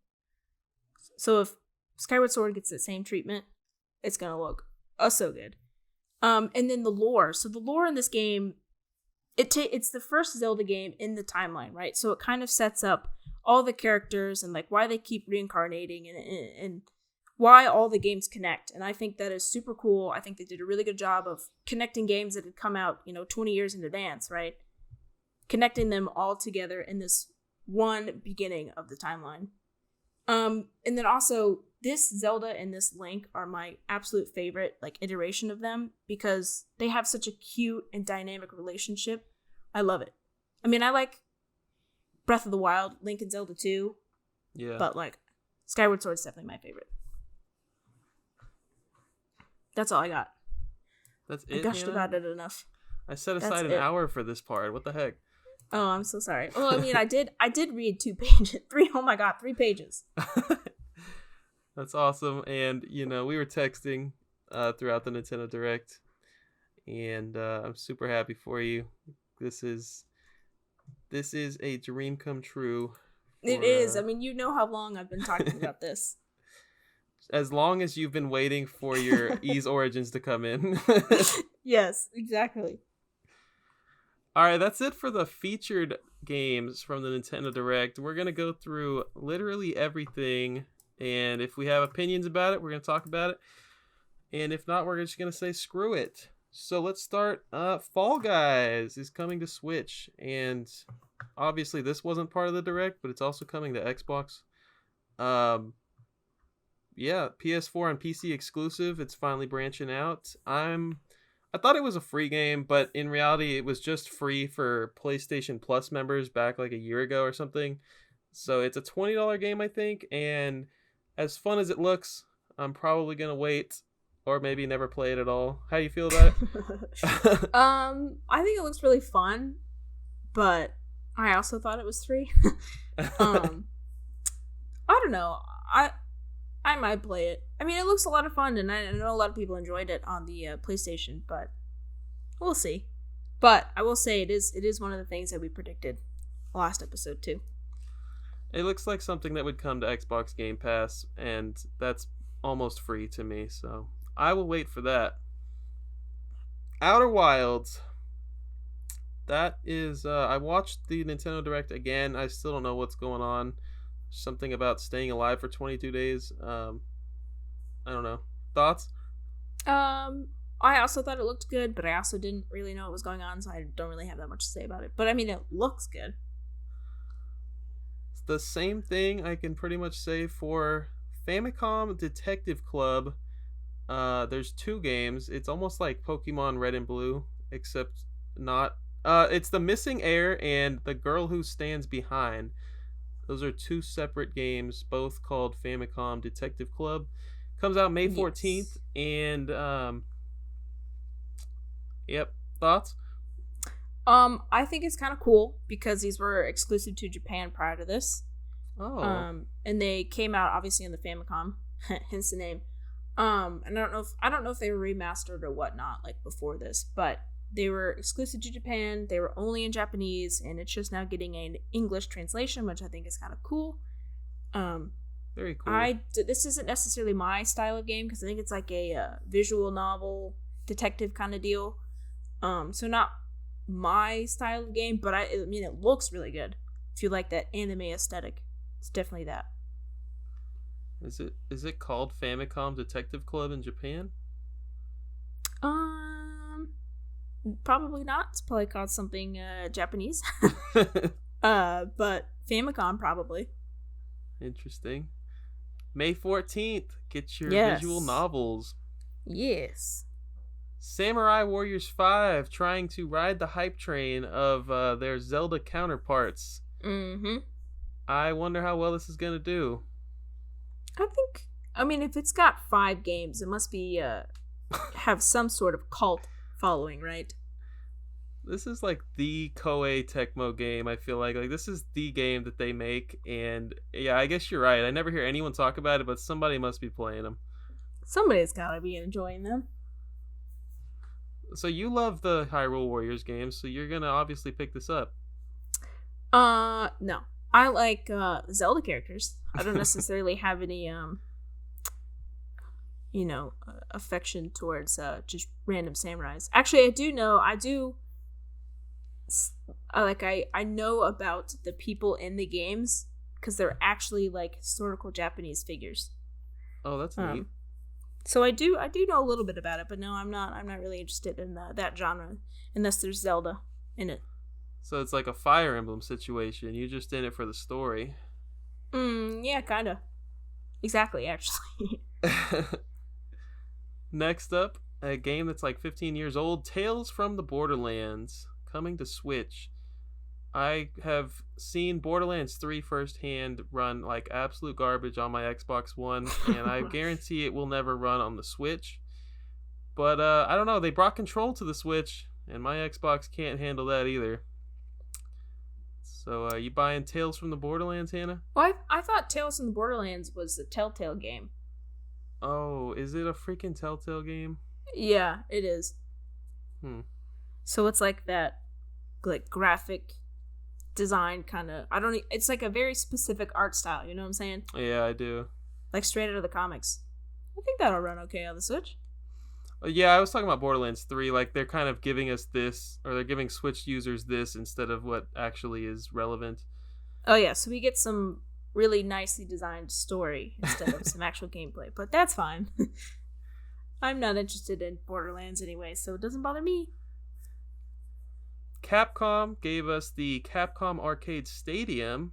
So if Skyward Sword gets the same treatment, it's gonna look so good. And then the lore. So the lore in this game, it's the first Zelda game in the timeline, right? So it kind of sets up all the characters and like why they keep reincarnating and why all the games connect. And I think that is super cool. I think they did a really good job of connecting games that had come out, 20 years in advance, right? Connecting them all together in this one beginning of the timeline. And then also this Zelda and this Link are my absolute favorite like iteration of them because they have such a cute and dynamic relationship. I love it. I mean, I like Breath of the Wild, Link and Zelda too. Yeah. But like Skyward Sword is definitely my favorite. That's all I got. That's it. I gushed about it enough. I set aside an hour for this part. What the heck? Oh, I'm so sorry. Well, I mean, I did read 2 pages. 3 pages. That's awesome. And, we were texting throughout the Nintendo Direct. And I'm super happy for you. This is a dream come true. It is. I mean, you know how long I've been talking about this. As long as you've been waiting for your Ys Origins to come in. Yes, exactly. All right, that's it for the featured games from the Nintendo Direct. We're going to go through literally everything, and if we have opinions about it, we're going to talk about it. And if not, we're just going to say screw it. So let's start. Fall Guys is coming to Switch, and obviously this wasn't part of the Direct, but it's also coming to Xbox. Yeah, PS4 and PC exclusive. It's finally branching out. I thought it was a free game, but in reality, it was just free for PlayStation Plus members back like a year ago or something. So it's a $20 game, I think, and as fun as it looks, I'm probably gonna wait or maybe never play it at all. How do you feel about it? I think it looks really fun, but I also thought it was free. I don't know. I might play it. I mean, it looks a lot of fun, and I know a lot of people enjoyed it on the PlayStation, but we'll see. But I will say it is one of the things that we predicted last episode too. It looks like something that would come to Xbox Game Pass, and that's almost free to me, so I will wait for that. Outer Wilds. That is, I watched the Nintendo Direct again. I still don't know what's going on. Something about staying alive for 22 days. I don't know. Thoughts? I also thought it looked good, but I also didn't really know what was going on, so I don't really have that much to say about it. But I mean, it looks good. It's the same thing I can pretty much say for Famicom Detective Club. There's 2 games. It's almost like Pokemon Red and Blue, except not. It's The Missing Heir and The Girl Who Stands Behind. Those are 2 separate games, both called Famicom Detective Club. Comes out May 14th, and yep. Thoughts? I think it's kind of cool because these were exclusive to Japan prior to this. Oh. And they came out obviously on the Famicom, hence the name. And I don't know if they were remastered or whatnot like before this, but they were exclusive to Japan. They were only in Japanese, and it's just now getting an English translation, which I think is kind of cool. Very cool. This isn't necessarily my style of game because I think it's like a visual novel detective kind of deal. So not my style of game, but I mean it looks really good. If you like that anime aesthetic, it's definitely that. Is it called Famicom Detective Club in Japan? Probably not. It's probably called something Japanese. But Famicom probably. Interesting. May 14th. Get your visual novels. Yes. Samurai Warriors 5 trying to ride the hype train of their Zelda counterparts. Mm-hmm. I wonder how well this is going to do. I mean, if it's got 5 games, it must be have some sort of cult following, right? This is like the Koei Tecmo game. I feel like this is the game that they make, and yeah, I guess you're right. I never hear anyone talk about it, but somebody must be playing them. Somebody's gotta be enjoying them. So you love the Hyrule Warriors games, so you're gonna obviously pick this up. No. I like Zelda characters. I don't necessarily have any affection towards just random samurais. Actually, I know about the people in the games because they're actually like historical Japanese figures. Oh, that's neat. So I do know a little bit about it, but no, I'm not really interested in that genre unless there's Zelda in it. So it's like a Fire Emblem situation. You're just in it for the story. Yeah, kind of. Exactly, actually. Next up, a game that's like 15 years old, Tales from the Borderlands, coming to Switch. I have seen Borderlands 3 firsthand run like absolute garbage on my Xbox One, and I guarantee it will never run on the Switch. But I don't know, they brought Control to the Switch, and my Xbox can't handle that either. So, you buying Tales from the Borderlands, Hannah? Well, I thought Tales from the Borderlands was the Telltale game. Oh, is it a freaking Telltale game? Yeah, it is. So it's like that, like graphic design kind of. It's like a very specific art style. You know what I'm saying? Yeah, I do. Like straight out of the comics. I think that'll run okay on the Switch. Yeah, I was talking about Borderlands 3. Like, they're kind of giving us this, or they're giving Switch users this instead of what actually is relevant. Oh yeah, so we get some really nicely designed story instead of some actual gameplay, but that's fine. I'm not interested in Borderlands anyway, so it doesn't bother me. Capcom gave us the Capcom Arcade Stadium,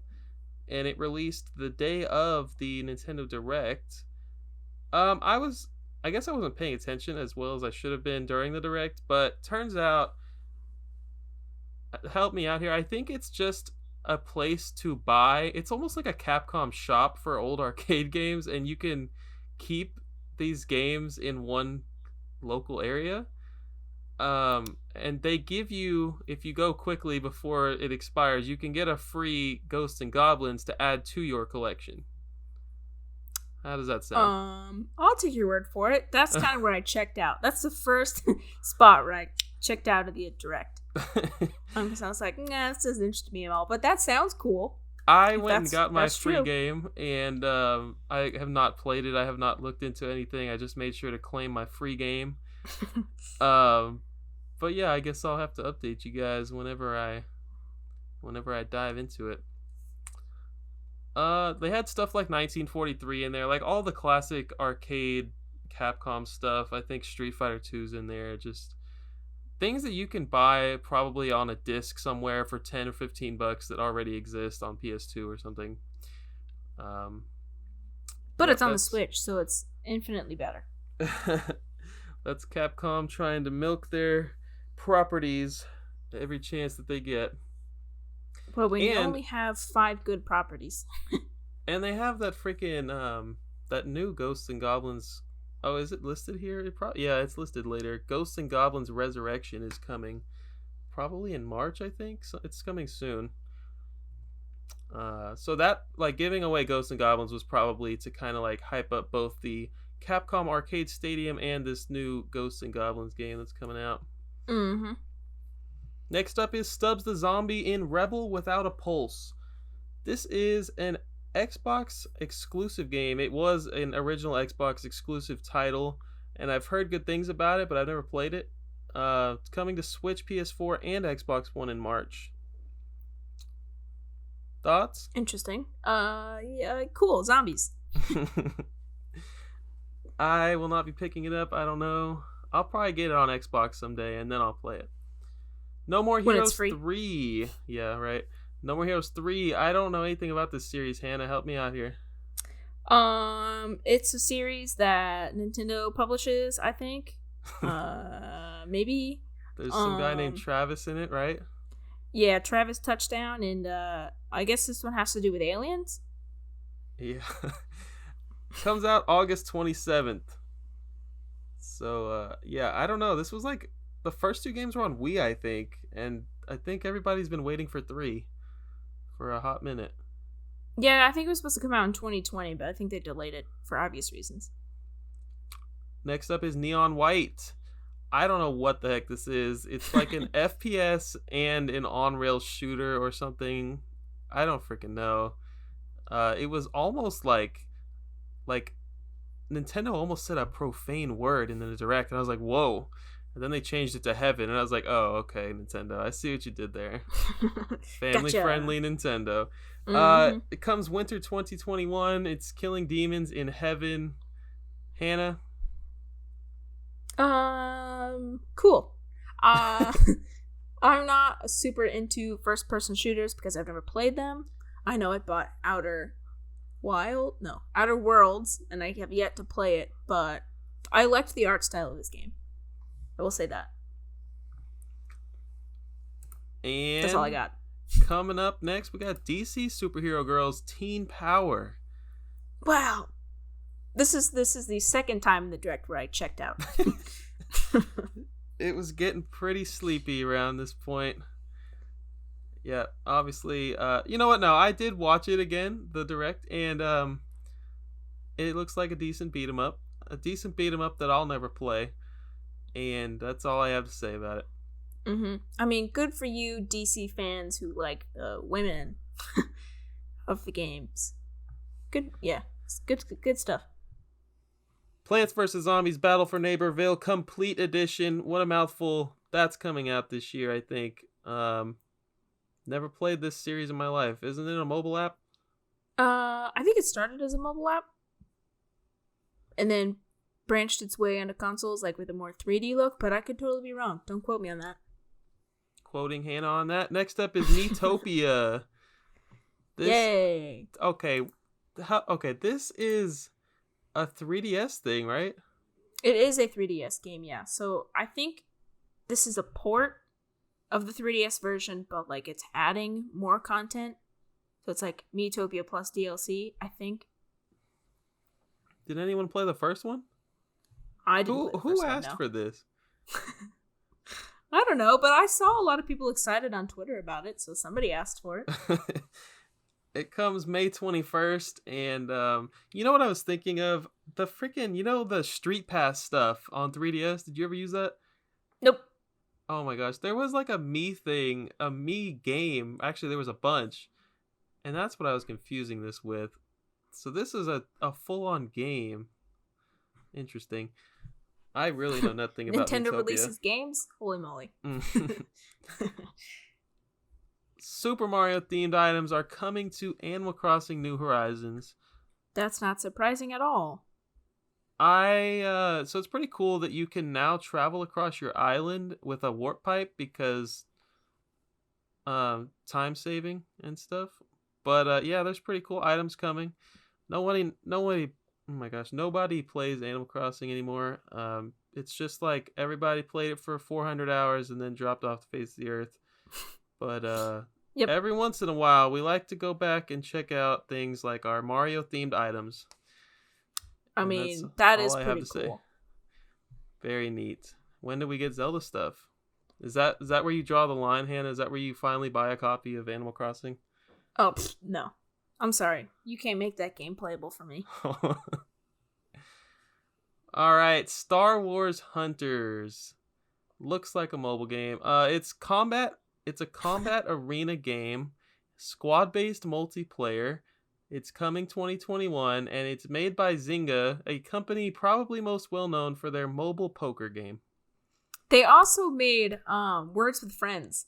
and it released the day of the Nintendo Direct. I guess I wasn't paying attention as well as I should have been during the Direct, but turns out, help me out here, I think it's just a place to buy. It's almost like a Capcom shop for old arcade games, and you can keep these games in one local area. And they give you, if you go quickly before it expires, you can get a free Ghosts and Goblins to add to your collection. How does that sound? I'll take your word for it. That's kind of where I checked out. That's the first spot where I checked out of the Direct. Because I was like, nah, this doesn't interest me at all. But that sounds cool. I went and got my free game, and I have not played it. I have not looked into anything. I just made sure to claim my free game. But yeah, I guess I'll have to update you guys whenever I dive into it. They had stuff like 1943 in there, like all the classic arcade Capcom stuff. I think Street Fighter 2's in there. Just things that you can buy probably on a disc somewhere for $10 or $15 that already exist on PS2 or something. But it's on the Switch, so it's infinitely better. That's Capcom trying to milk their properties every chance that they get. But when you only have 5 good properties. And they have that freaking that new Ghosts and Goblins. Oh, is it listed here? Yeah, it's listed later. Ghosts and Goblins Resurrection is coming probably in March, I think. So it's coming soon. So that, like, giving away Ghosts and Goblins was probably to kind of like hype up both the Capcom Arcade Stadium and this new Ghosts and Goblins game that's coming out. Mm-hmm. Next up is Stubs the Zombie in Rebel Without a Pulse. This is an Xbox exclusive game. It was an original Xbox exclusive title, and I've heard good things about it, but I've never played it. It's coming to Switch, PS4, and Xbox One in March. Thoughts? Interesting. Yeah, cool. Zombies. I will not be picking it up. I don't know. I'll probably get it on Xbox someday, and then I'll play it. No More Heroes 3. Yeah, right. No More Heroes 3. I don't know anything about this series. Hannah, help me out here. It's a series that Nintendo publishes, I think. Maybe. There's some guy named Travis in it, right? Yeah, Travis Touchdown, and I guess this one has to do with aliens? Yeah. Comes out August 27th. So, yeah, I don't know. This was like, the first 2 games were on Wii, I think, and I think everybody's been waiting for 3 for a hot minute. Yeah, I think it was supposed to come out in 2020, but I think they delayed it for obvious reasons. Next up is Neon White. I don't know what the heck this is. It's like an FPS and an on-rail shooter or something. I don't freaking know. It was almost like Nintendo almost said a profane word in the Direct, and I was like, whoa. And then they changed it to Heaven, and I was like, oh, okay, Nintendo. I see what you did there. Family-friendly Nintendo. Mm-hmm. It comes winter 2021. It's killing demons in Heaven. Hannah? Cool. I'm not super into first-person shooters because I've never played them. I know I bought Outer Worlds, and I have yet to play it, but I liked the art style of this game. I will say that. And that's all I got. Coming up next, we got DC Superhero Girls Teen Power. Wow. This is the second time in the Direct where I checked out. It was getting pretty sleepy around this point. Yeah, obviously. You know what? No, I did watch it again, the Direct, and it looks like a decent beat 'em up. A decent beat 'em up that I'll never play. And that's all I have to say about it. Mm-hmm. I mean, good for you, DC fans who like women of the games. Good, yeah, it's good stuff. Plants vs. Zombies Battle for Neighborville Complete Edition. What a mouthful. That's coming out this year, I think. Never played this series in my life. Isn't it a mobile app? I think it started as a mobile app. And then branched its way onto consoles, like with a more 3D look, but I could totally be wrong. Don't quote me on that. Quoting Hannah on that. Next up is Miitopia. Yay! Okay. Okay, this is a 3DS thing, right? It is a 3DS game, yeah. So I think this is a port of the 3DS version, but like it's adding more content. So it's like Miitopia plus DLC, I think. Did anyone play the first one? I didn't. Who asked for this? I don't know, but I saw a lot of people excited on Twitter about it, so somebody asked for it. It comes May 21st, and you know what I was thinking of? The freaking, the Street Pass stuff on 3DS. Did you ever use that? Nope. Oh my gosh, there was like a Mii game. Actually, there was a bunch, and that's what I was confusing this with. So this is a full-on game. Interesting. I really know nothing about Nintendo Miitopia. releases games? Holy moly. Super Mario themed items are coming to Animal Crossing New Horizons. That's not surprising at all. So it's pretty cool that you can now travel across your island with a warp pipe because time saving and stuff. But yeah, there's pretty cool items coming. Nobody oh my gosh, nobody plays Animal Crossing anymore. It's just like everybody played it for 400 hours and then dropped off the face of the earth. But yep. Every once in a while, we like to go back and check out things like our Mario-themed items. I mean, that is pretty cool. Say. Very neat. When do we get Zelda stuff? Is that where you draw the line, Hannah? Is that where you finally buy a copy of Animal Crossing? Oh, no. I'm sorry. You can't make that game playable for me. All right, Star Wars Hunters. Looks like a mobile game. It's a combat arena game, squad-based multiplayer. It's coming 2021, and it's made by Zynga, a company probably most well known for their mobile poker game. They also made Words with Friends.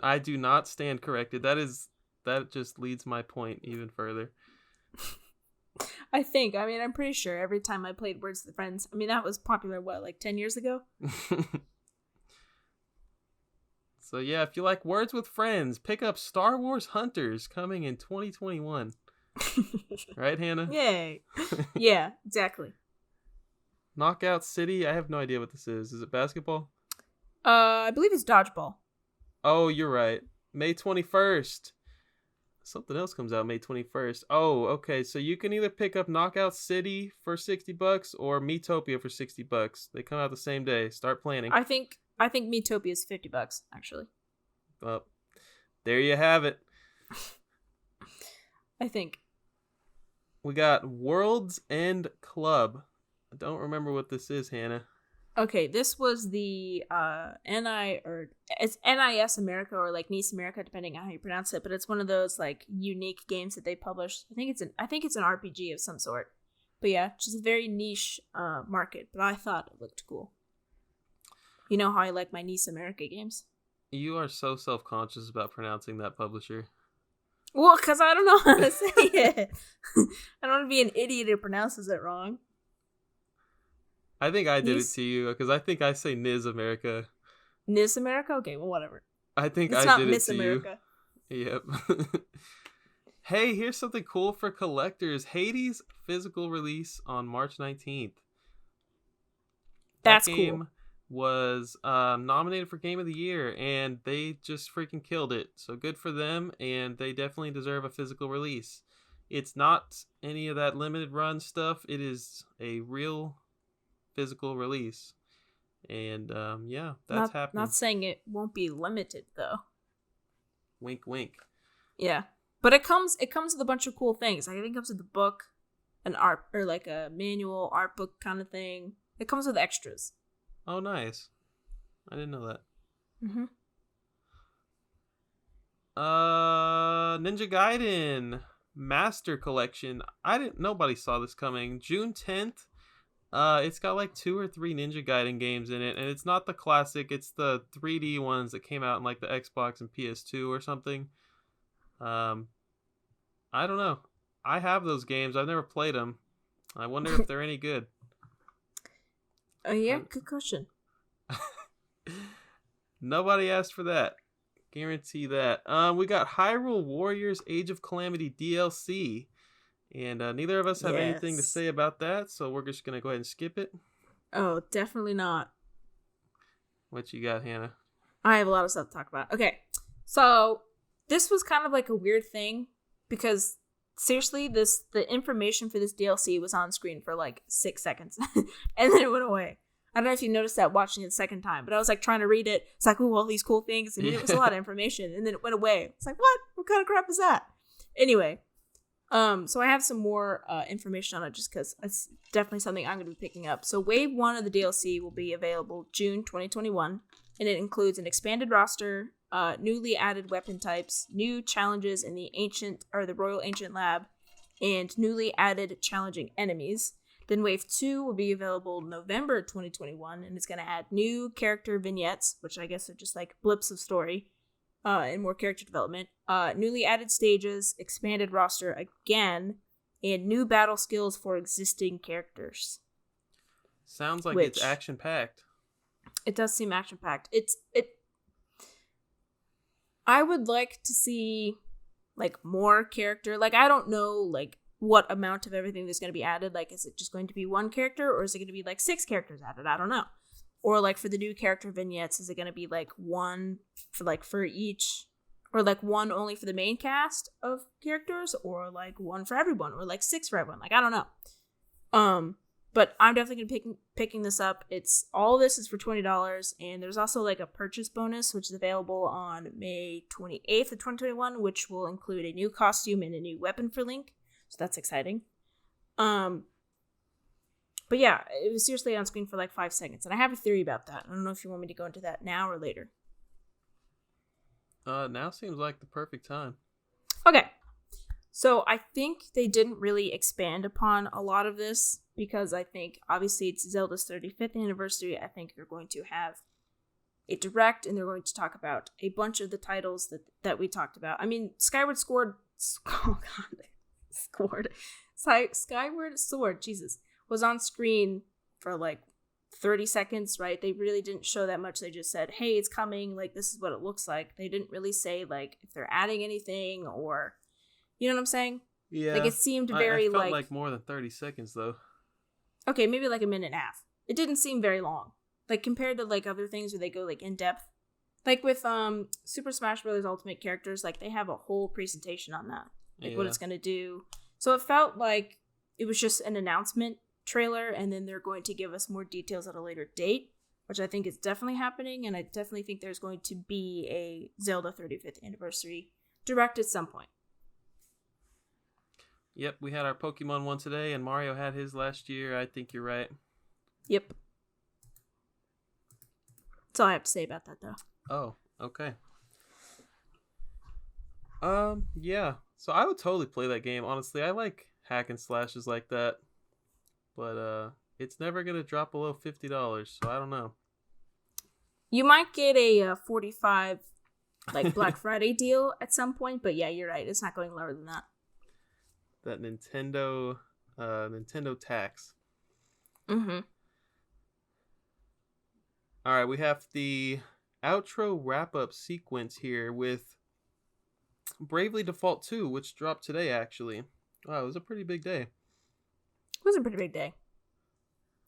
I do not stand corrected. That just leads my point even further. I'm pretty sure every time I played Words with Friends, that was popular, like 10 years ago? So yeah, if you like Words with Friends, pick up Star Wars Hunters coming in 2021. Right, Hannah? Yay. Yeah, exactly. Knockout City, I have no idea what this is. Is it basketball? I believe it's dodgeball. Oh, you're right. May 21st. Something else comes out May 21st. Oh, okay. So you can either pick up Knockout City for $60 or Miitopia for $60. They come out the same day. Start planning. I think Miitopia is $50, actually. Well, there you have it. I think. We got World's End Club. I don't remember what this is, Hannah. Okay, this was the it's NIS America or like NIS America, depending on how you pronounce it. But it's one of those like unique games that they published. I think it's an RPG of some sort. But yeah, just a very niche market. But I thought it looked cool. You know how I like my NIS America games. You are so self-conscious about pronouncing that publisher. Well, because I don't know how to say it. I don't want to be an idiot who pronounces it wrong. I think I did it to you because I think I say NIS America. NIS America? Okay, well, whatever. I think it's I did Miss it to America. You. Yep. Hey, here's something cool for collectors. Hades physical release on March 19th. That's game cool. Was nominated for Game of the Year, and they just freaking killed it. So good for them, and they definitely deserve a physical release. It's not any of that limited run stuff. It is a real physical release, and yeah, that's happening. Not saying it won't be limited though. Wink, wink. Yeah, but it comes with a bunch of cool things. I think it comes with the book, an art or like a manual art book kind of thing. It comes with extras. Oh, nice! I didn't know that. Mm-hmm. Ninja Gaiden. Master Collection. Nobody saw this coming. June 10th. It's got like 2 or 3 Ninja Gaiden games in it, and it's not the classic. It's the 3D ones that came out in like the Xbox and PS2 or something. I don't know. I have those games. I've never played them. I wonder if they're any good. Yeah, good question. Nobody asked for that. Guarantee that. We got Hyrule Warriors Age of Calamity DLC. And neither of us have anything to say about that, so we're just going to go ahead and skip it. Oh, definitely not. What you got, Hannah? I have a lot of stuff to talk about. Okay, so this was kind of like a weird thing because seriously, the information for this DLC was on screen for like 6 seconds and then it went away. I don't know if you noticed that watching it the second time, but I was like trying to read it. It's like, ooh, all these cool things. And it was a lot of information. And then it went away. It's like, what? What kind of crap is that? Anyway, so I have some more information on it just because it's definitely something I'm going to be picking up. So Wave 1 of the DLC will be available June 2021. And it includes an expanded roster, newly added weapon types, new challenges in the Royal Ancient Lab, and newly added challenging enemies. Then Wave 2 will be available November 2021, and it's going to add new character vignettes, which I guess are just like blips of story, and more character development, newly added stages, expanded roster again, and new battle skills for existing characters. Sounds like it's action-packed. It does seem action-packed. I would like to see, like, more character. Like, I don't know, like, what amount of everything that's going to be added. Like, is it just going to be 1 character, or is it going to be like 6 characters added? I don't know. Or like for the new character vignettes, is it going to be like 1 for each, or like 1 only for the main cast of characters, or like 1 for everyone, or like 6 for everyone? Like, I don't know. But I'm definitely going to be picking this up. All this is for $20, and there's also like a purchase bonus, which is available on May 28th of 2021, which will include a new costume and a new weapon for Link. So that's exciting. But yeah, it was seriously on screen for like 5 seconds. And I have a theory about that. I don't know if you want me to go into that now or later. Now seems like the perfect time. Okay. So I think they didn't really expand upon a lot of this because I think obviously it's Zelda's 35th anniversary. I think they're going to have a direct and they're going to talk about a bunch of the titles that we talked about. I mean, Skyward Sword, Skyward Sword, Jesus, was on screen for like 30 seconds, right? They really didn't show that much. They just said, hey, it's coming, like this is what it looks like. They didn't really say like if they're adding anything, or you know what I'm saying? Yeah, like it seemed very I felt like more than 30 seconds though. Okay, maybe like a minute and a half. It didn't seem very long, like compared to like other things where they go like in depth, like with Super Smash Bros. Ultimate Characters. Like they have a whole presentation on that, like what it's gonna do. So it felt like it was just an announcement trailer, and then they're going to give us more details at a later date, which I think is definitely happening, and I definitely think there's going to be a Zelda 35th anniversary direct at some point. Yep, we had our Pokemon one today, and Mario had his last year. I think you're right. Yep. That's all I have to say about that, though. Oh, okay. Yeah. So I would totally play that game. Honestly, I like hack and slashes like that. But it's never gonna drop below $50, so I don't know. You might get a 45 like Black Friday deal at some point, but yeah, you're right. It's not going lower than that. That Nintendo tax. Mm-hmm. All right, we have the outro wrap-up sequence here with Bravely Default 2, which dropped today, actually. Wow, it was a pretty big day. It was a pretty big day.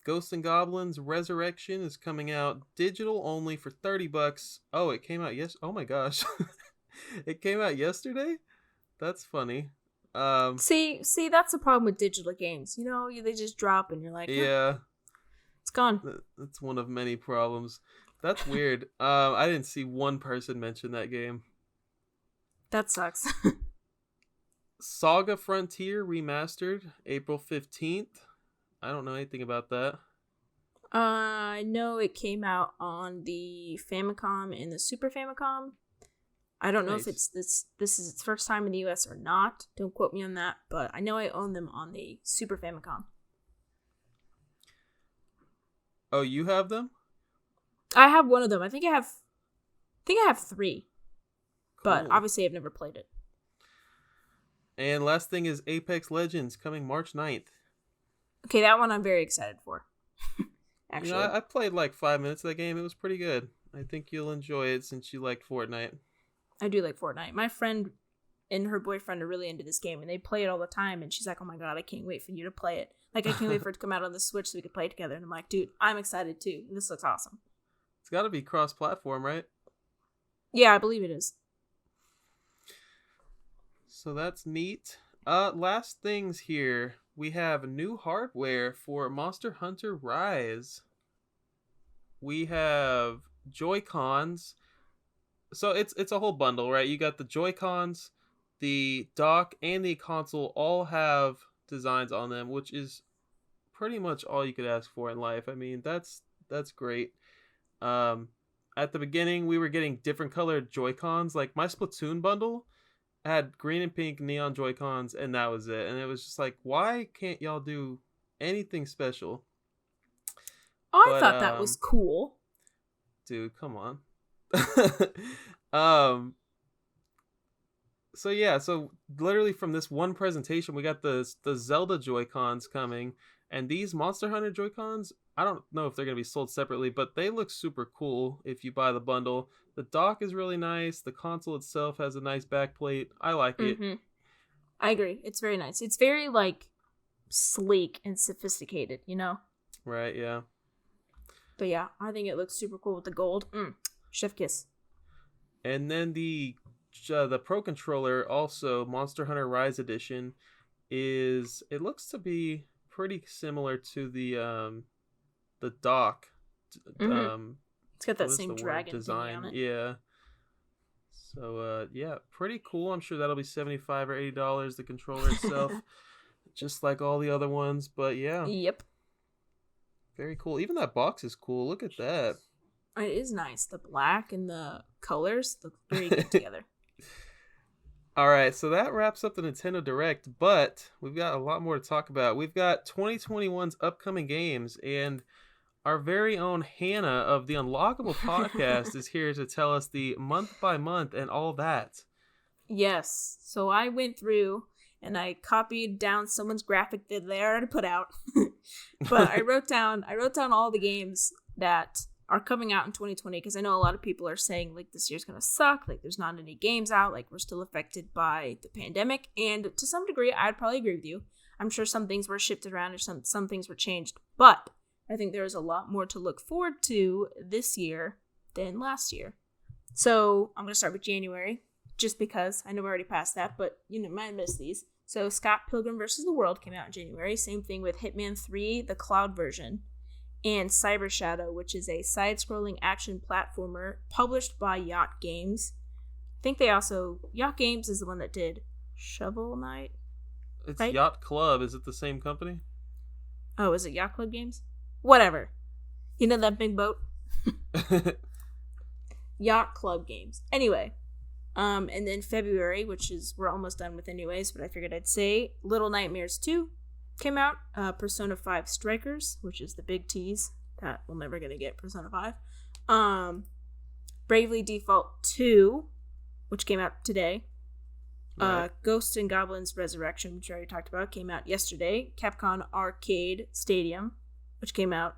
Ghosts and Goblins Resurrection is coming out digital only for $30. Oh, it came out oh my gosh. It came out yesterday? That's funny. See, that's the problem with digital games. You know, they just drop and you're like, yeah, it's gone. That's one of many problems. That's weird. I didn't see one person mention that game. That sucks. Saga Frontier Remastered, April 15th. I don't know anything about that. I know it came out on the Famicom and the Super Famicom. I don't know if Nice. this is its first time in the US or not. Don't quote me on that, but I know I own them on the Super Famicom. Oh, you have them? I have one of them. I think I have 3. But Cool. obviously I've never played it. And last thing is Apex Legends coming March 9th. Okay, that one I'm very excited for. Actually. You know, I played like 5 minutes of that game. It was pretty good. I think you'll enjoy it since you liked Fortnite. I do like Fortnite. My friend and her boyfriend are really into this game, and they play it all the time, and she's like, oh my god, I can't wait for you to play it. Like, I can't wait for it to come out on the Switch so we can play it together. And I'm like, dude, I'm excited too. This looks awesome. It's got to be cross-platform, right? Yeah, I believe it is. So that's neat. Last things here. We have new hardware for Monster Hunter Rise. We have Joy Cons. So it's a whole bundle, right? You got the Joy Cons, the dock, and the console all have designs on them, which is pretty much all you could ask for in life. I mean, that's great. At the beginning, we were getting different colored Joy Cons. Like my Splatoon bundle had green and pink neon Joy Cons, and that was it. And it was just like, why can't y'all do anything special? Oh, I thought that was cool. Dude, come on. So literally from this one presentation, we got the Zelda Joy Cons coming, and these Monster Hunter Joy Cons, I don't know if they're gonna be sold separately, but they look super cool if you buy the bundle. The dock is really nice. The console itself has a nice backplate. I like it. Mm-hmm. I agree. It's very nice. It's very like sleek and sophisticated, you know? Right, yeah. But yeah, I think it looks super cool with the gold. Chef kiss. And then the Pro Controller, also Monster Hunter Rise Edition, it looks to be pretty similar to the dock. Mm-hmm. It's got that same dragon design on it. Yeah. So yeah, pretty cool. I'm sure that'll be $75 or $80, the controller itself. Just like all the other ones, but yeah. Yep. Very cool. Even that box is cool. Look at that. It is nice. The black and the colors look very good together. All right, so that wraps up the Nintendo Direct, but we've got a lot more to talk about. We've got 2021's upcoming games, and our very own Hannah of the Unlockable podcast is here to tell us the month by month and all that. Yes. So I went through and I copied down someone's graphic that they already put out. But I wrote down all the games that are coming out in 2020, because I know a lot of people are saying like this year's gonna suck, like there's not any games out, like we're still affected by the pandemic, and to some degree I'd probably agree with you. I'm sure some things were shifted around or some things were changed, but I think there's a lot more to look forward to this year than last year. So I'm gonna start with January, just because I know we're already past that, but you know, might miss these. So Scott Pilgrim vs. the World came out in January. Same thing with Hitman 3, the cloud version. And Cyber Shadow, which is a side-scrolling action platformer published by Yacht Games. I think Yacht Games is the one that did Shovel Knight. It's right? Yacht Club. Is it the same company? Oh, is it Yacht Club Games? Whatever. You know that big boat? Yacht Club Games. Anyway, and then February, which is we're almost done with anyways, but I figured I'd say Little Nightmares 2 came out. Persona 5 Strikers, which is the big tease that we're never gonna get Persona 5. Bravely Default 2, which came out today. Right. Ghosts and Goblins Resurrection, which I already talked about, came out yesterday. Capcom Arcade Stadium, which came out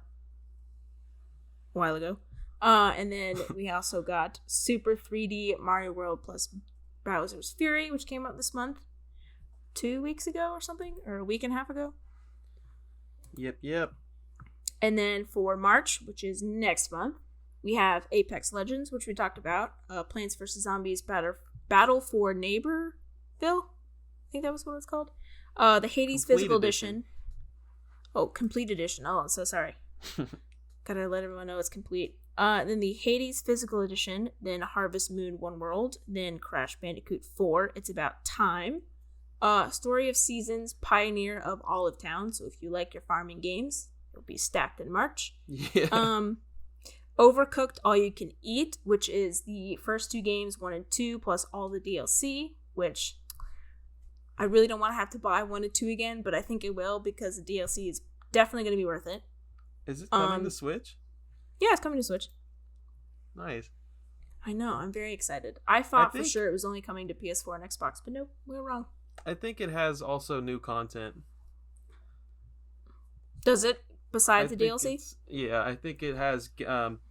a while ago. And then we also got Super 3D Mario World plus Bowser's Fury, which came out this month. 2 weeks ago or something, or a week and a half ago. Yep. And then for March, which is next month, we have Apex Legends, which we talked about. Plants vs. Zombies Battle for Neighborville. I think that was what it's called. The Hades Complete Physical Edition. Oh, Complete Edition. Oh, I'm so sorry. Gotta let everyone know it's complete. Then the Hades Physical Edition. Then Harvest Moon One World. Then Crash Bandicoot 4. It's About Time. Story of Seasons, Pioneer of Olive Town. So if you like your farming games, it'll be stacked in March. Yeah. Overcooked All You Can Eat, which is the first 2 games, 1 and 2, plus all the DLC, which I really don't want to have to buy 1 and 2 again, but I think it will because the DLC is definitely going to be worth it. Is it coming to Switch? Yeah, it's coming to Switch. Nice. I know, I'm very excited. I thought for sure it was only coming to PS4 and Xbox, but nope, we were wrong. I think it has also new content. Does it? Besides the DLC? Yeah, I think it has,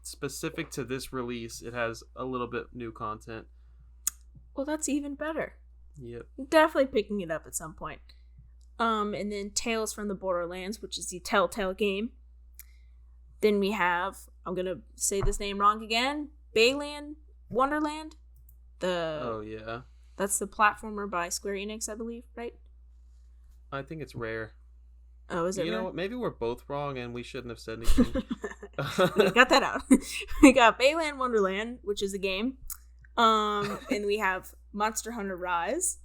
specific to this release, it has a little bit new content. Well, that's even better. Yep. Definitely picking it up at some point. And then Tales from the Borderlands, which is the Telltale game. Then we have, I'm going to say this name wrong again, Bayland Wonderland. Oh, yeah. That's the platformer by Square Enix, I believe, right? I think it's Rare. Oh, is it You Rare? know what? Maybe we're both wrong and we shouldn't have said anything. We got that out. We got Bayland Wonderland, which is a game. And we have Monster Hunter Rise.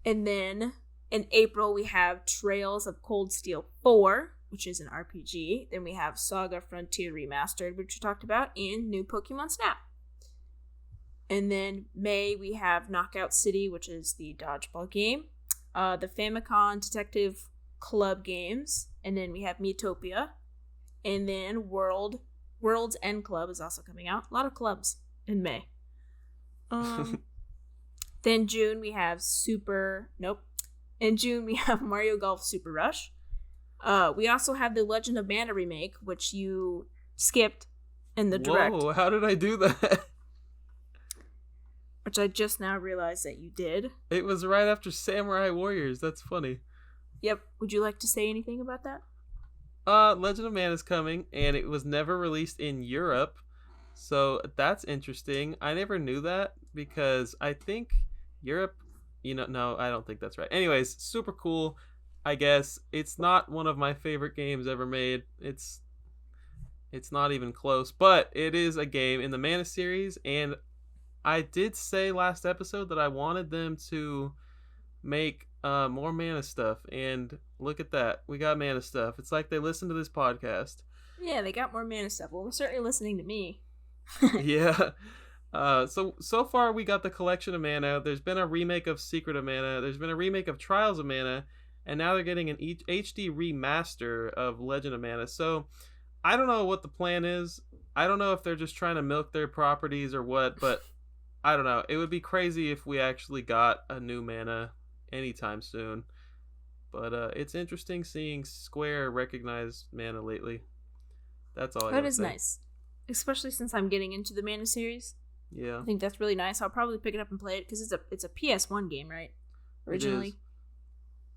And then in April, we have Trails of Cold Steel 4, which is an RPG. Then we have Saga Frontier Remastered, which we talked about, and new Pokemon Snap. And then May, we have Knockout City, which is the dodgeball game. The Famicom Detective Club games. And then we have Miitopia. And then World's End Club is also coming out. A lot of clubs in May. Then June, we have In June, we have Mario Golf Super Rush. We also have the Legend of Mana remake, which you skipped in the direct. Whoa, how did I do that? Which I just now realized that you did. It was right after Samurai Warriors. That's funny. Yep. Would you like to say anything about that? Legend of Mana is coming, and it was never released in Europe. So that's interesting. I never knew that because I think Europe, no, I don't think that's right. Anyways, super cool. I guess it's not one of my favorite games ever made. It's not even close, but it is a game in the Mana series, and I did say last episode that I wanted them to make more Mana stuff, and look at that. We got Mana stuff. It's like they listen to this podcast. Yeah, they got more Mana stuff. Well, they're certainly listening to me. Yeah. So far we got the Collection of Mana. There's been a remake of Secret of Mana. There's been a remake of Trials of Mana. And now they're getting an HD remaster of Legend of Mana. So I don't know what the plan is. I don't know if they're just trying to milk their properties or what, but I don't know. It would be crazy if we actually got a new Mana anytime soon. But it's interesting seeing Square recognize Mana lately. That's all I That is say. nice. Especially since I'm getting into the Mana series. Yeah. I think that's really nice. I'll probably pick it up and play it because it's a PS1 game, right? Originally.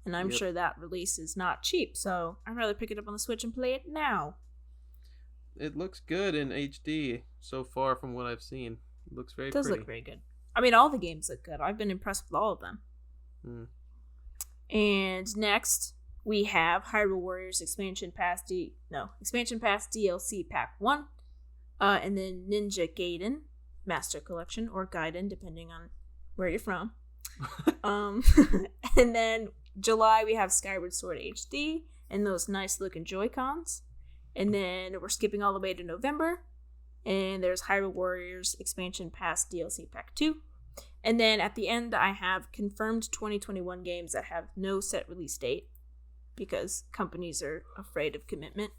And I'm sure that release is not cheap, so I'd rather pick it up on the Switch and play it now. It looks good in HD so far from what I've seen. It looks very pretty. It does pretty. look very good. I mean, all the games look good. I've been impressed with all of them. And next, we have Hyrule Warriors Expansion Pass DLC Pack 1. And then Ninja Gaiden Master Collection, or Gaiden, depending on where you're from. And then July, we have Skyward Sword HD and those nice looking Joy Cons. And then we're skipping all the way to November. And there's Hyrule Warriors Expansion Pass DLC Pack 2. And then at the end, I have confirmed 2021 games that have no set release date because companies are afraid of commitment.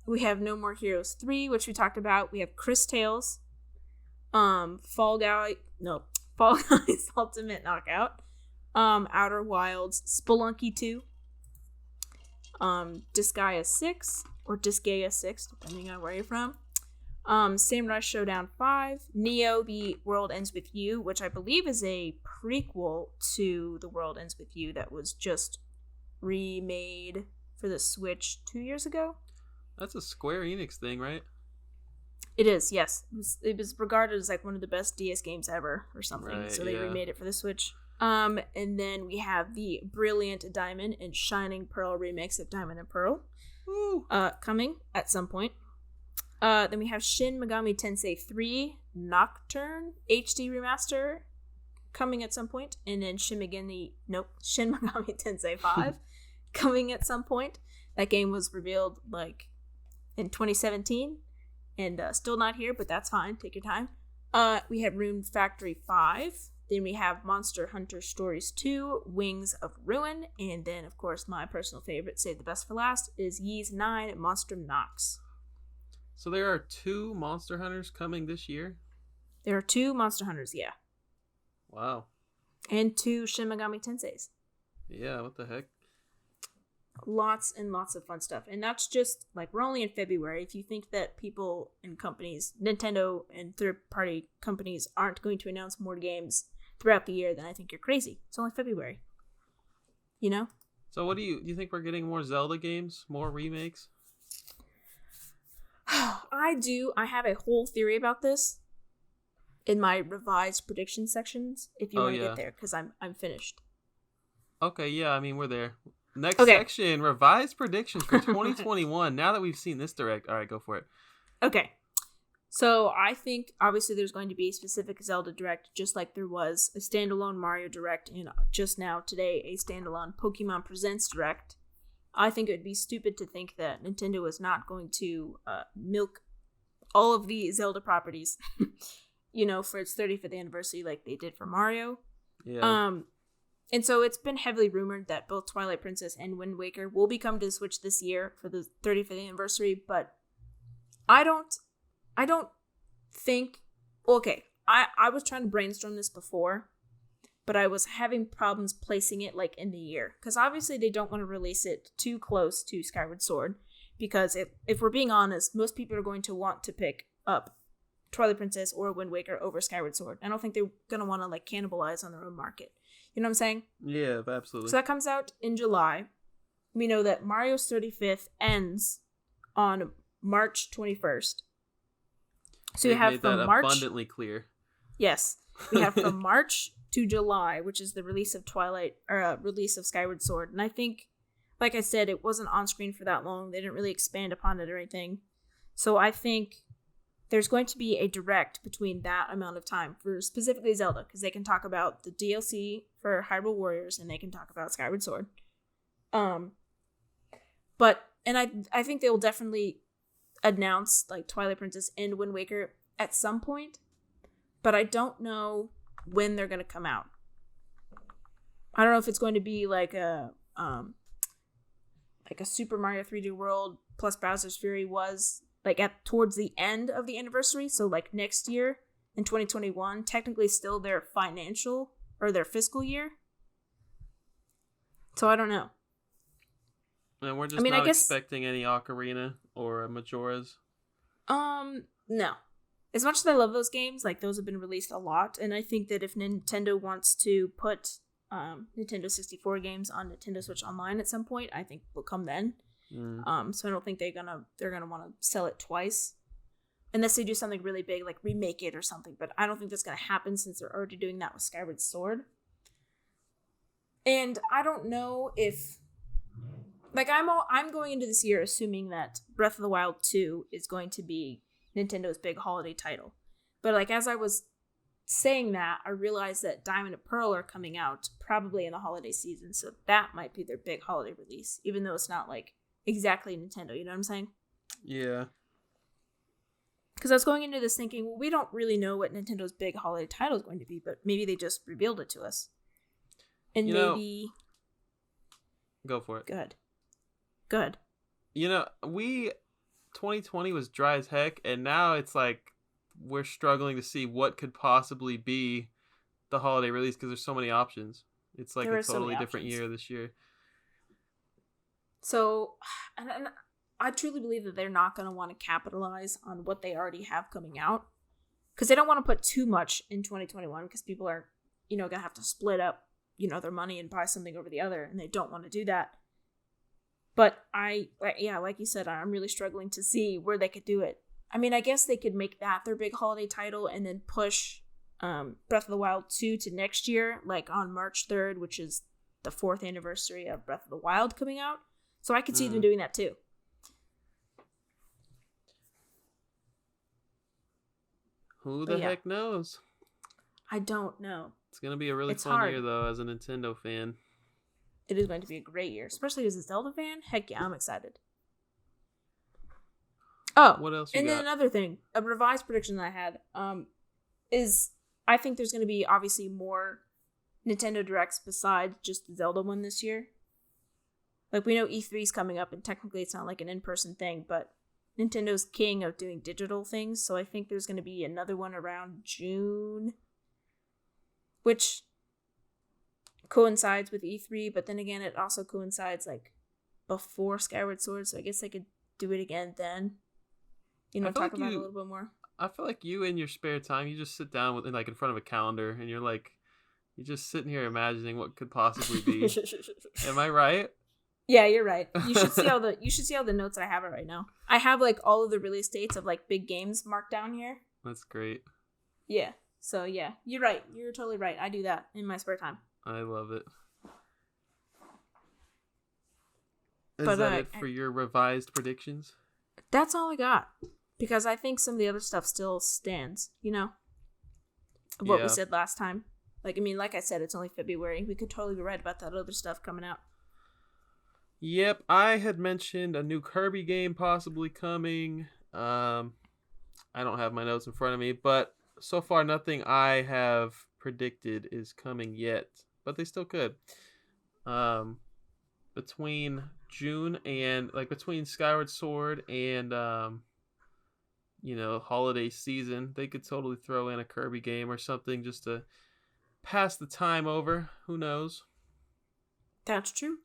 We have No More Heroes 3, which we talked about. We have Chris Tales, Fall Guys Ultimate Knockout, Outer Wilds, Spelunky 2, Disgaea 6, or Disgaea 6, depending on where you're from, Samurai Showdown 5, Neo, The World Ends With You, which I believe is a prequel to The World Ends With You that was just remade for the Switch 2 years ago. That's a Square Enix thing, right? It is, yes. It was regarded as like one of the best DS games ever or something, Right, so they yeah. remade it for the Switch. And then we have the Brilliant Diamond and Shining Pearl remix of Diamond and Pearl coming at some point. Then we have Shin Megami Tensei 3 Nocturne HD Remaster coming at some point. And then Shin Megami Tensei 5 coming at some point. That game was revealed like in 2017, and still not here, but that's fine. Take your time. We have Rune Factory 5. Then we have Monster Hunter Stories 2, Wings of Ruin, and then, of course, my personal favorite, save the best for last, is Ys 9, Monster Nox. So there are 2 Monster Hunters coming this year? There are 2 Monster Hunters, yeah. Wow. And 2 Shin Megami Tenseis. Yeah, what the heck? Lots and lots of fun stuff. And that's just, like, we're only in February. If you think that people and companies, Nintendo and third-party companies, aren't going to announce more games throughout the year, then I think you're crazy. It's only February. You know? So what do you think we're getting more Zelda games? More remakes? I do. I have a whole theory about this in my revised prediction sections, if you want to get there, because I'm finished. Okay, yeah, I mean, we're there. Next section, revised predictions for 2021. Now that we've seen this direct, all right, go for it. Okay. So I think, obviously, there's going to be a specific Zelda direct, just like there was a standalone Mario direct, and just now, today, a standalone Pokemon Presents direct. I think it would be stupid to think that Nintendo is not going to milk all of the Zelda properties, for its 35th anniversary like they did for Mario. Yeah. And so it's been heavily rumored that both Twilight Princess and Wind Waker will be coming to the Switch this year for the 35th anniversary, but I don't think... Okay, I was trying to brainstorm this before, but I was having problems placing it, like, in the year. Because obviously they don't want to release it too close to Skyward Sword, because if we're being honest, most people are going to want to pick up Twilight Princess or Wind Waker over Skyward Sword. I don't think they're going to want to, like, cannibalize on their own market. You know what I'm saying? Yeah, absolutely. So that comes out in July. We know that Mario's 35th ends on March 21st. So you have from March... abundantly clear. Yes. We have from March to July, which is the release of release of Skyward Sword. And I think, like I said, it wasn't on screen for that long. They didn't really expand upon it or anything. So I think there's going to be a direct between that amount of time for specifically Zelda, because they can talk about the DLC for Hyrule Warriors and they can talk about Skyward Sword. I think they will definitely announce like Twilight Princess and Wind Waker at some point, but I don't know when they're going to come out. I don't know if it's going to be like a Super Mario 3D World plus Bowser's Fury was like towards the end of the anniversary, so like next year in 2021, technically still their financial or their fiscal year. So I don't know. And we're just not expecting any Ocarina or Majora's. No. As much as I love those games, like those have been released a lot, and I think that if Nintendo wants to put Nintendo 64 games on Nintendo Switch Online at some point, I think will come then. So I don't think they're gonna want to sell it twice, unless they do something really big like remake it or something. But I don't think that's gonna happen since they're already doing that with Skyward Sword. And I don't know if, like, I'm going into this year assuming that Breath of the Wild 2 is going to be Nintendo's big holiday title. But like as I was saying that, I realized that Diamond and Pearl are coming out probably in the holiday season, so that might be their big holiday release, even though it's not like exactly Nintendo, you know what I'm saying? Yeah. Because I was going into this thinking, well, we don't really know what Nintendo's big holiday title is going to be, but maybe they just revealed it to us. And maybe... Go for it. Good. 2020 was dry as heck, and now it's like we're struggling to see what could possibly be the holiday release because there's so many options. It's like a totally different year this year. So, and I truly believe that they're not going to want to capitalize on what they already have coming out, because they don't want to put too much in 2021 because people are, going to have to split up, their money and buy something over the other, and they don't want to do that. But like you said, I'm really struggling to see where they could do it. I mean, I guess they could make that their big holiday title and then push Breath of the Wild 2 to next year, like on March 3rd, which is the 4th anniversary of Breath of the Wild coming out. So I could see them doing that too. Who the heck knows? I don't know. It's going to be a really fun year, though, as a Nintendo fan. It is going to be a great year, especially as a Zelda fan. Heck yeah, I'm excited. Oh, What else you and got? then another thing, a revised prediction that I had, is I think there's going to be obviously more Nintendo Directs besides just the Zelda one this year. Like, we know E3 is coming up, and technically it's not like an in-person thing, but Nintendo's king of doing digital things, so I think there's going to be another one around June, which coincides with E3, but then again, it also coincides, like, before Skyward Sword, so I guess I could do it again then. Talk about it a little bit more. I feel like you, in your spare time, you just sit down with, like, in front of a calendar, and you're just sitting here imagining what could possibly be. Am I right? Yeah, you're right. You should see all the notes I have it right now. I have like all of the release dates of like big games marked down here. That's great. Yeah. So yeah, you're right. You're totally right. I do that in my spare time. I love it. Is that it for your revised predictions? That's all I got. Because I think some of the other stuff still stands, what we said last time. Like, I mean, like I said, it's only February. We could totally be right about that other stuff coming out. Yep, I had mentioned a new Kirby game possibly coming. I don't have my notes in front of me, but so far nothing I have predicted is coming yet. But they still could. Between June and between Skyward Sword and holiday season, they could totally throw in a Kirby game or something just to pass the time over. Who knows? That's true.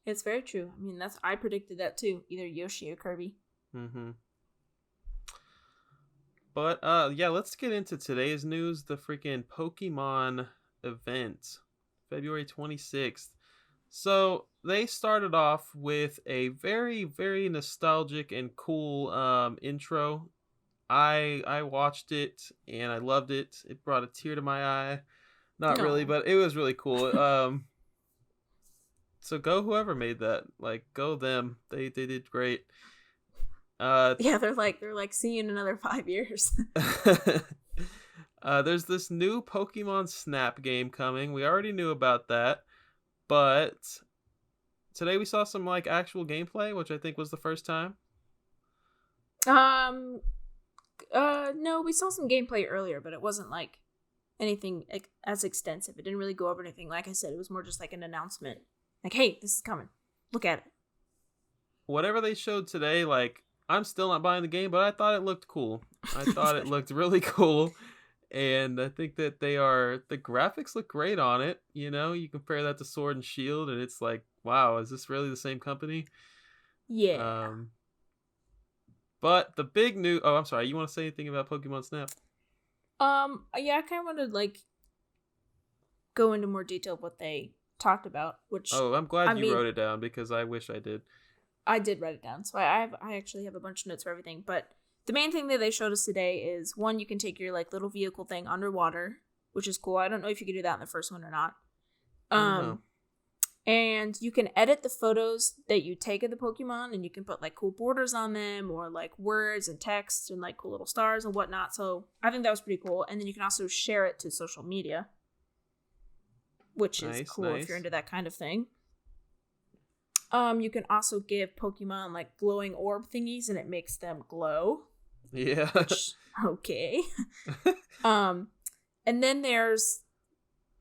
It's very true. I mean, I predicted that too. Either Yoshi or Kirby. Mm-hmm. But let's get into today's news. The freaking Pokemon event, February 26th. So they started off with a very, very nostalgic and cool intro. I watched it and I loved it. It brought a tear to my eye. Not really, but it was really cool. So go whoever made that. Like, go them. They did great. Yeah, they're like see you in another 5 years. There's this new Pokemon Snap game coming. We already knew about that, but today we saw some like actual gameplay, which I think was the first time. No, we saw some gameplay earlier, but it wasn't like anything as extensive. It didn't really go over anything. Like I said, it was more just like an announcement. Like, hey, this is coming. Look at it. Whatever they showed today, like, I'm still not buying the game, but I thought it looked cool. I thought it looked really cool. And I think that the graphics look great on it. You compare that to Sword and Shield, and it's like, wow, is this really the same company? Yeah. But the big news... Oh, I'm sorry. You want to say anything about Pokemon Snap? Yeah, I kind of want to, like, go into more detail of what they talked about, which... Oh, I'm glad you wrote it down, because I wish I did. I did write it down, so I actually have a bunch of notes for everything, but the main thing that they showed us today is, one, you can take your, like, little vehicle thing underwater, which is cool. I don't know if you could do that in the first one or not. And you can edit the photos that you take of the Pokemon, and you can put, like, cool borders on them, or, like, words and text, and, like, cool little stars and whatnot, so I think that was pretty cool. And then you can also share it to social media, which is cool if you're into that kind of thing. You can also give Pokemon like glowing orb thingies, and it makes them glow. Yeah. Which, okay. And then there's,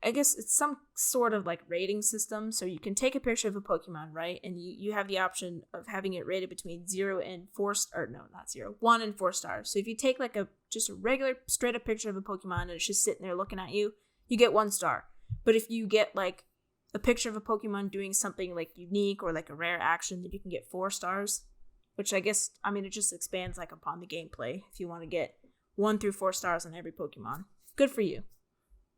I guess it's some sort of like rating system. So you can take a picture of a Pokemon, right? And you have the option of having it rated between 0 and 4 or no, not 0, 1 and 4 stars. So if you take like just a regular straight up picture of a Pokemon and it's just sitting there looking at you, you get 1 star. But if you get like a picture of a Pokemon doing something like unique or like a rare action, then you can get 4 stars, which I guess, I mean, it just expands like upon the gameplay if you want to get 1 through 4 stars on every Pokemon. Good for you.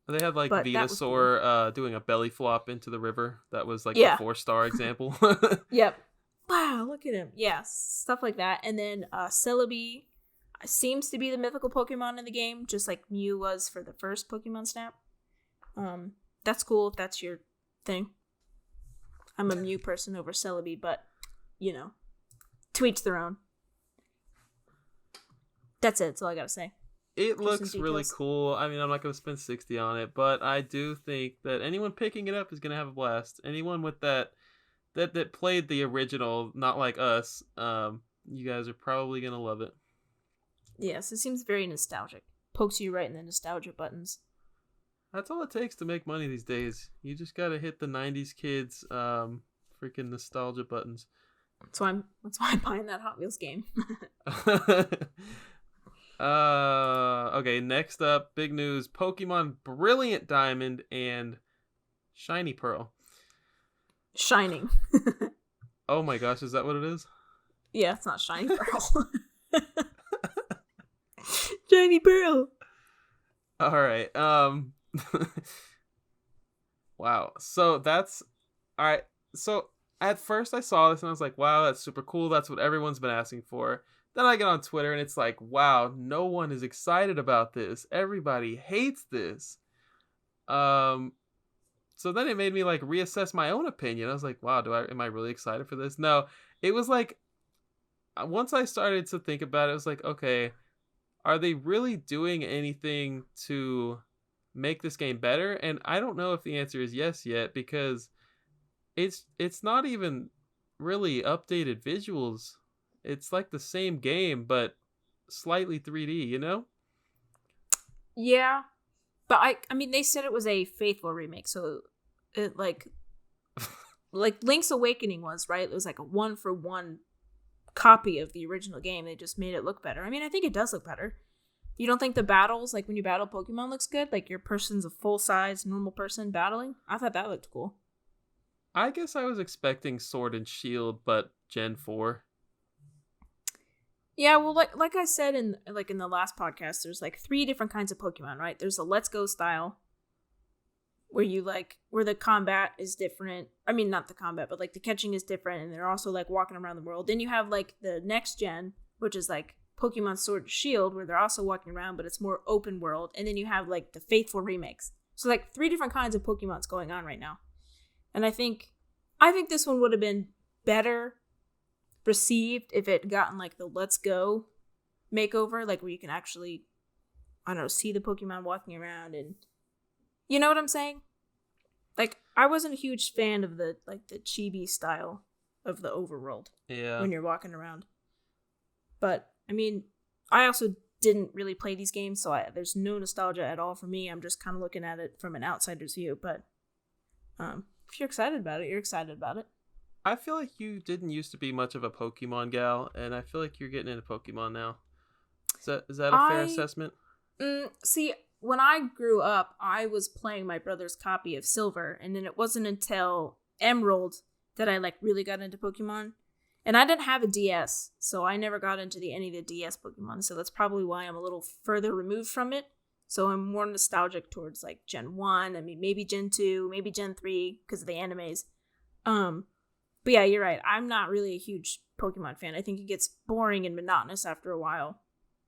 They had like Venusaur cool. Doing a belly flop into the river. That was like the 4-star example. Yep. Wow, look at him. Yeah, stuff like that. And then Celebi seems to be the mythical Pokemon in the game, just like Mew was for the first Pokemon Snap. That's cool if that's your thing. I'm a Mew person over Celebi, but to each their own. That's it. That's all I gotta say. It looks really cool. I mean, I'm not gonna spend $60 on it, but I do think that anyone picking it up is gonna have a blast. Anyone with that played the original, not like us, You guys are probably gonna love it. Yes, it seems very nostalgic. Pokes you right in the nostalgia buttons. That's all it takes to make money these days. You just gotta hit the '90s kids, freaking nostalgia buttons. That's why I'm buying that Hot Wheels game. Okay, next up, big news: Pokemon Brilliant Diamond and Shiny Pearl. Shining. Oh my gosh, is that what it is? Yeah, it's not Shiny Pearl. Shiny Pearl. All right. Wow. So that's all right. So at first I saw this and I was like, wow, that's super cool. That's what everyone's been asking for. Then I get on Twitter and it's like, wow, no one is excited about this. Everybody hates this. So then it made me like reassess my own opinion. I was like, wow, am I really excited for this? No. It was like, once I started to think about it, I was like, okay, are they really doing anything to make this game better? And I don't know if the answer is yes yet, because it's not even really updated visuals. It's like the same game, but slightly 3D, you know? Yeah. But I mean, they said it was a faithful remake, so it like Link's Awakening was, right? It was like a 1-for-1 copy of the original game. They just made it look better. I mean, I think it does look better. You don't think the battles, like when you battle Pokemon, looks good? Like your person's a full-size normal person battling? I thought that looked cool. I guess I was expecting Sword and Shield, but Gen 4. Yeah, well, like I said in the last podcast, there's like 3 different kinds of Pokemon, right? There's a Let's Go style, where the combat is different. I mean, not the combat, but like the catching is different, and they're also like walking around the world. Then you have like the next gen, which is like Pokemon Sword and Shield, where they're also walking around, but it's more open world. And then you have like the faithful remakes. So like 3 different kinds of Pokemon's going on right now. And I think this one would have been better received if it gotten like the Let's Go makeover, like where you can actually, I don't know, see the Pokemon walking around, and you know what I'm saying? Like, I wasn't a huge fan of the chibi style of the overworld. Yeah. When you're walking around. But I mean, I also didn't really play these games, so there's no nostalgia at all for me. I'm just kind of looking at it from an outsider's view. But if you're excited about it, you're excited about it. I feel like you didn't used to be much of a Pokemon gal, and I feel like you're getting into Pokemon now. Is that a fair assessment? See, when I grew up, I was playing my brother's copy of Silver, and then it wasn't until Emerald that I like really got into Pokemon. And I didn't have a DS, so I never got into any of the DS Pokemon, so that's probably why I'm a little further removed from it. So I'm more nostalgic towards like Gen 1, I mean maybe Gen 2, maybe Gen 3 because of the animes. But yeah, you're right. I'm not really a huge Pokemon fan. I think it gets boring and monotonous after a while.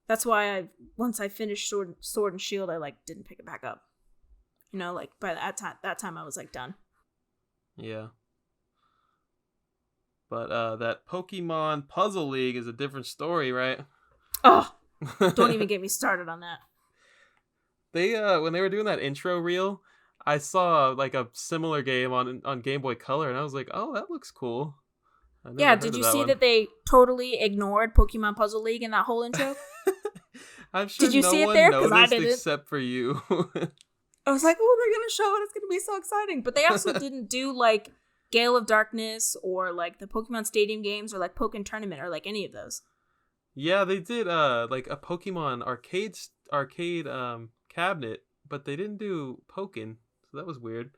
That's why once I finished Sword and Shield, I like didn't pick it back up. You know, like by that time I was like done. Yeah. But that Pokemon Puzzle League is a different story, right? Oh, don't even get me started on that. They when they were doing that intro reel, I saw like a similar game on Game Boy Color, and I was like, "Oh, that looks cool." Yeah, did you see that they totally ignored Pokemon Puzzle League in that whole intro? I'm sure did you no see it one there? Because I noticed didn't. Except for you. I was like, "Oh, they're gonna show it. It's gonna be so exciting!" But they also didn't do like Gale of Darkness or like the Pokemon Stadium games or like Pokken Tournament or like any of those. Yeah, they did like a Pokemon arcade cabinet, but they didn't do Pokken, so that was weird.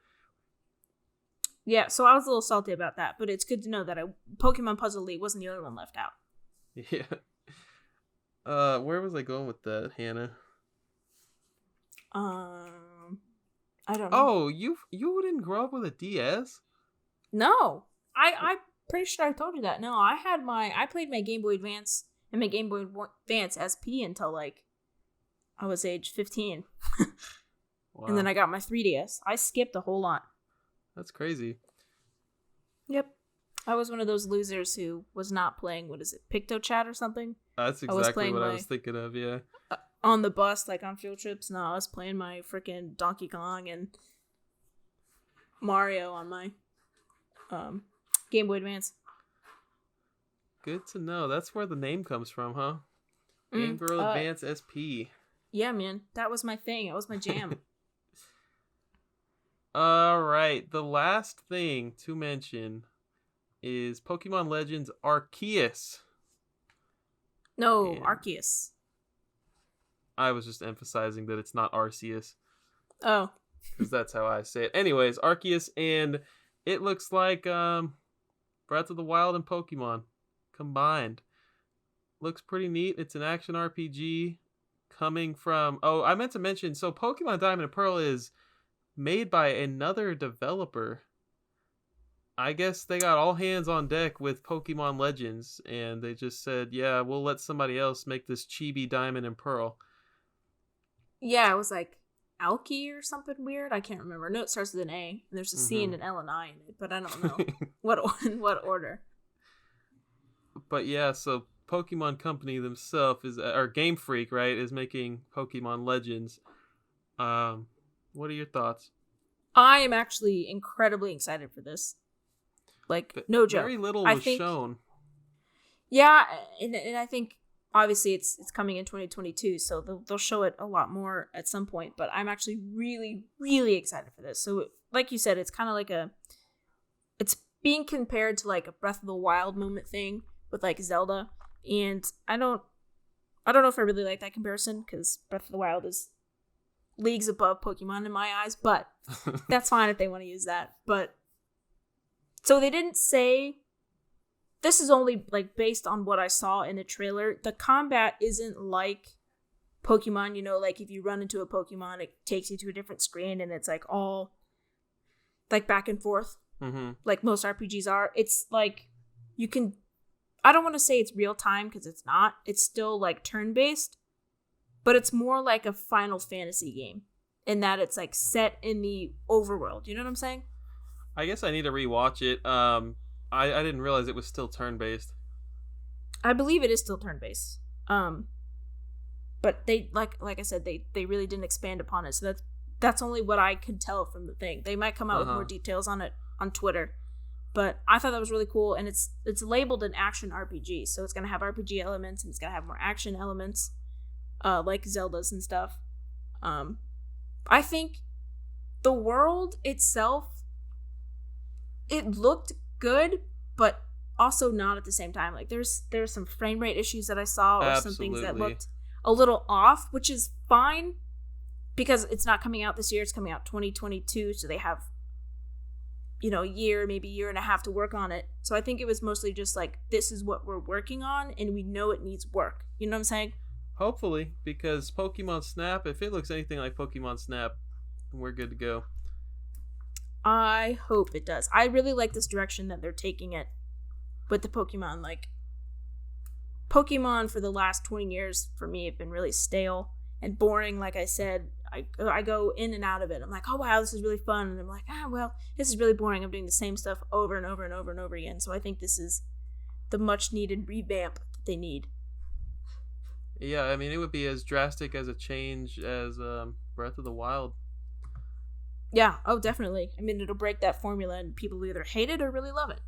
Yeah, so I was a little salty about that, but it's good to know that Pokemon Puzzle League wasn't the only one left out. Yeah. Where was I going with that, Hannah? I don't know. Oh, you didn't grow up with a DS? No, I'm pretty sure I told you that. No, I played my Game Boy Advance and my Game Boy Advance SP until like I was age 15. Wow. And then I got my 3DS. I skipped a whole lot. That's crazy. Yep. I was one of those losers who was not playing, what is it, PictoChat or something? That's exactly what I was thinking of, yeah. On the bus, like on field trips. No, I was playing my freaking Donkey Kong and Mario on my Game Boy Advance. Good to know. That's where the name comes from, huh? Game Girl Advance SP. Yeah, man. That was my thing. That was my jam. Alright, the last thing to mention is Pokemon Legends Arceus. No, And Arceus. I was just emphasizing that it's not Arceus. Oh. Because that's how I say it. Anyways, Arceus, and it looks like Breath of the Wild and Pokemon combined. Looks pretty neat. It's an action RPG coming from... Oh, I meant to mention, so Pokemon Diamond and Pearl is made by another developer. I guess they got all hands on deck with Pokemon Legends, and they just said, yeah, we'll let somebody else make this chibi Diamond and Pearl. Yeah, it was like Alki or something weird. I can't remember. No, it starts with an A. And there's a C and an L and I in it, but I don't know what order. But yeah, so Pokemon Company themselves is, or Game Freak, right, is making Pokemon Legends. What are your thoughts? I am actually incredibly excited for this. Like, no joke. Very little was shown. Yeah, and I think obviously it's coming in 2022, so they'll show it a lot more at some point. But I'm actually really, really excited for this. So, like you said, it's kind of like it's being compared to like a Breath of the Wild moment thing with like Zelda, and I don't know if I really like that comparison because Breath of the Wild is leagues above Pokemon in my eyes, but that's fine if they want to use that. But so they didn't say, this is only like based on what I saw in the trailer. The combat isn't like Pokemon, you know, like if you run into a Pokemon, it takes you to a different screen and it's like all like back and forth, like most RPGs are. It's like you can, I don't want to say it's real time because it's not. It's still like turn based, but it's more like a Final Fantasy game in that it's like set in the overworld. You know what I'm saying? I guess I need to rewatch it. I didn't realize it was still turn-based. I believe it is still turn-based. But they like I said, they really didn't expand upon it. So that's only what I could tell from the thing. They might come out with more details on it on Twitter. But I thought that was really cool, and it's labeled an action RPG, so it's gonna have RPG elements and it's gonna have more action elements, like Zelda's and stuff. I think the world itself, it looked good, but also not at the same time. Like there's some frame rate issues that I saw, or some things that looked a little off, which is fine because it's not coming out this year. It's coming out 2022, so they have, you know, a year, maybe a year and a half to work on it. So I think it was mostly just like, this is what we're working on, and we know it needs work. You know what I'm saying? Hopefully, because Pokemon Snap, if it looks anything like Pokemon Snap, we're good to go. I hope it does. I really like this direction that they're taking it with the Pokemon. Like, Pokemon for the last 20 years, for me, have been really stale and boring. Like I said, I go in and out of it. I'm like, oh, wow, this is really fun. And I'm like, well, this is really boring. I'm doing the same stuff over and over and over and over again. So I think this is the much-needed revamp that they need. Yeah, I mean, it would be as drastic as a change as Breath of the Wild. Yeah, oh, definitely. I mean, it'll break that formula, and people either hate it or really love it.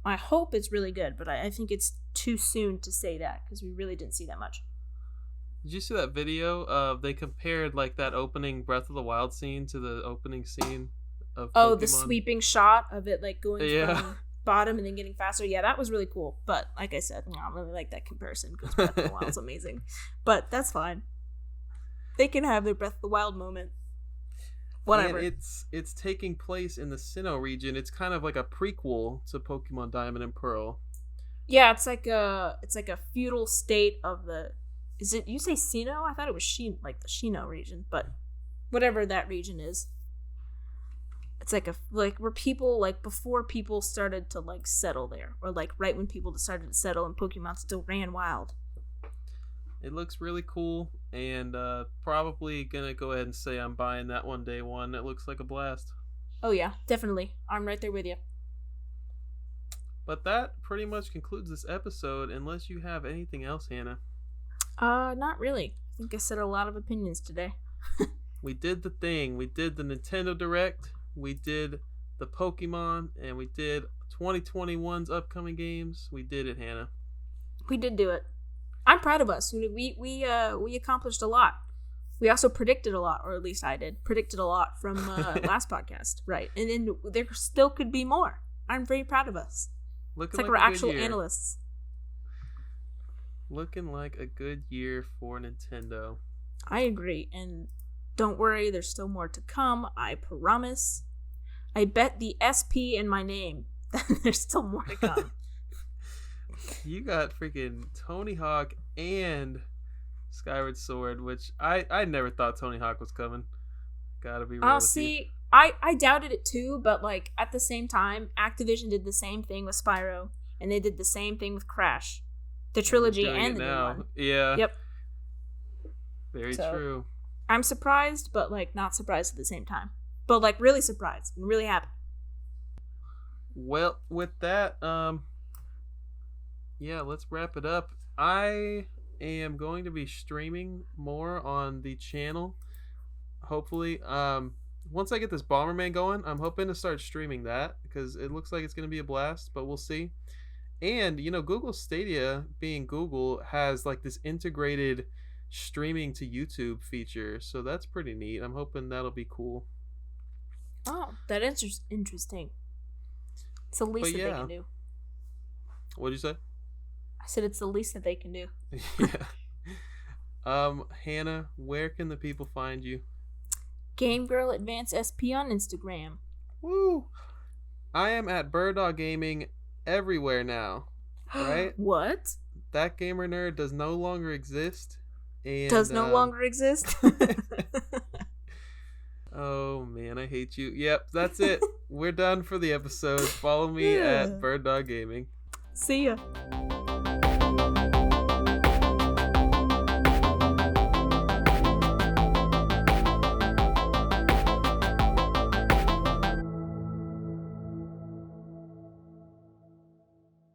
I hope it's really good, but I think it's too soon to say that, because we really didn't see that much. Did you see that video? They compared like that opening Breath of the Wild scene to the opening scene of Pokemon. The sweeping shot of it like going from bottom and then getting faster. Yeah, that was really cool. But like I said, I don't really like that comparison because Breath of the Wild's amazing. But that's fine. They can have their Breath of the Wild moment. Whatever. And it's taking place in the Sinnoh region. It's kind of like a prequel to Pokemon Diamond and Pearl. Yeah, it's like a feudal state of the. Is it, you say Sinnoh? I thought it was like the Sinnoh region, but whatever that region is. It's like where people, like before people started to like settle there, or like right when people started to settle and Pokemon still ran wild. It looks really cool, and probably gonna go ahead and say I'm buying that one day one. It looks like a blast. Oh yeah, definitely. I'm right there with you. But that pretty much concludes this episode, unless you have anything else, Hannah. Not really. I think I said a lot of opinions today. We did the thing. We did the Nintendo Direct. We did the Pokemon, and we did 2021's upcoming games. We did it, Hannah. We did do it. I'm proud of us. We accomplished a lot. We also predicted a lot, or at least I did. Predicted a lot from last podcast. Right. And then there still could be more. I'm very proud of us. It's like we're actual analysts. Looking like a good year for Nintendo. I agree. And don't worry, there's still more to come. I promise. I bet the SP in my name that there's still more to come. You got freaking Tony Hawk and Skyward Sword, which I never thought Tony Hawk was coming. Gotta be real with you. I doubted it too, but like at the same time, Activision did the same thing with Spyro, and they did the same thing with Crash, the trilogy and the new one. Yeah. Yep. Very true. I'm surprised, but like not surprised at the same time. But like really surprised and really happy. Well, with that, yeah, let's wrap it up. I am going to be streaming more on the channel. Hopefully, once I get this Bomberman going, I'm hoping to start streaming that because it looks like it's going to be a blast, but we'll see. And, you know, Google Stadia, being Google, has like this integrated streaming to YouTube feature, so that's pretty neat. I'm hoping that'll be cool. Oh, that is interesting. It's the least that they can do. What'd you say? I said it's the least that they can do. Yeah. Hannah, where can the people find you? Game Girl Advance SP on Instagram. Woo! I am at Bird Dog Gaming everywhere now. Right? What? That Gamer Nerd does no longer exist. And, does no longer exist? Oh man, I hate you. Yep, that's it. We're done for the episode. Follow me at Bird Dog Gaming. See ya.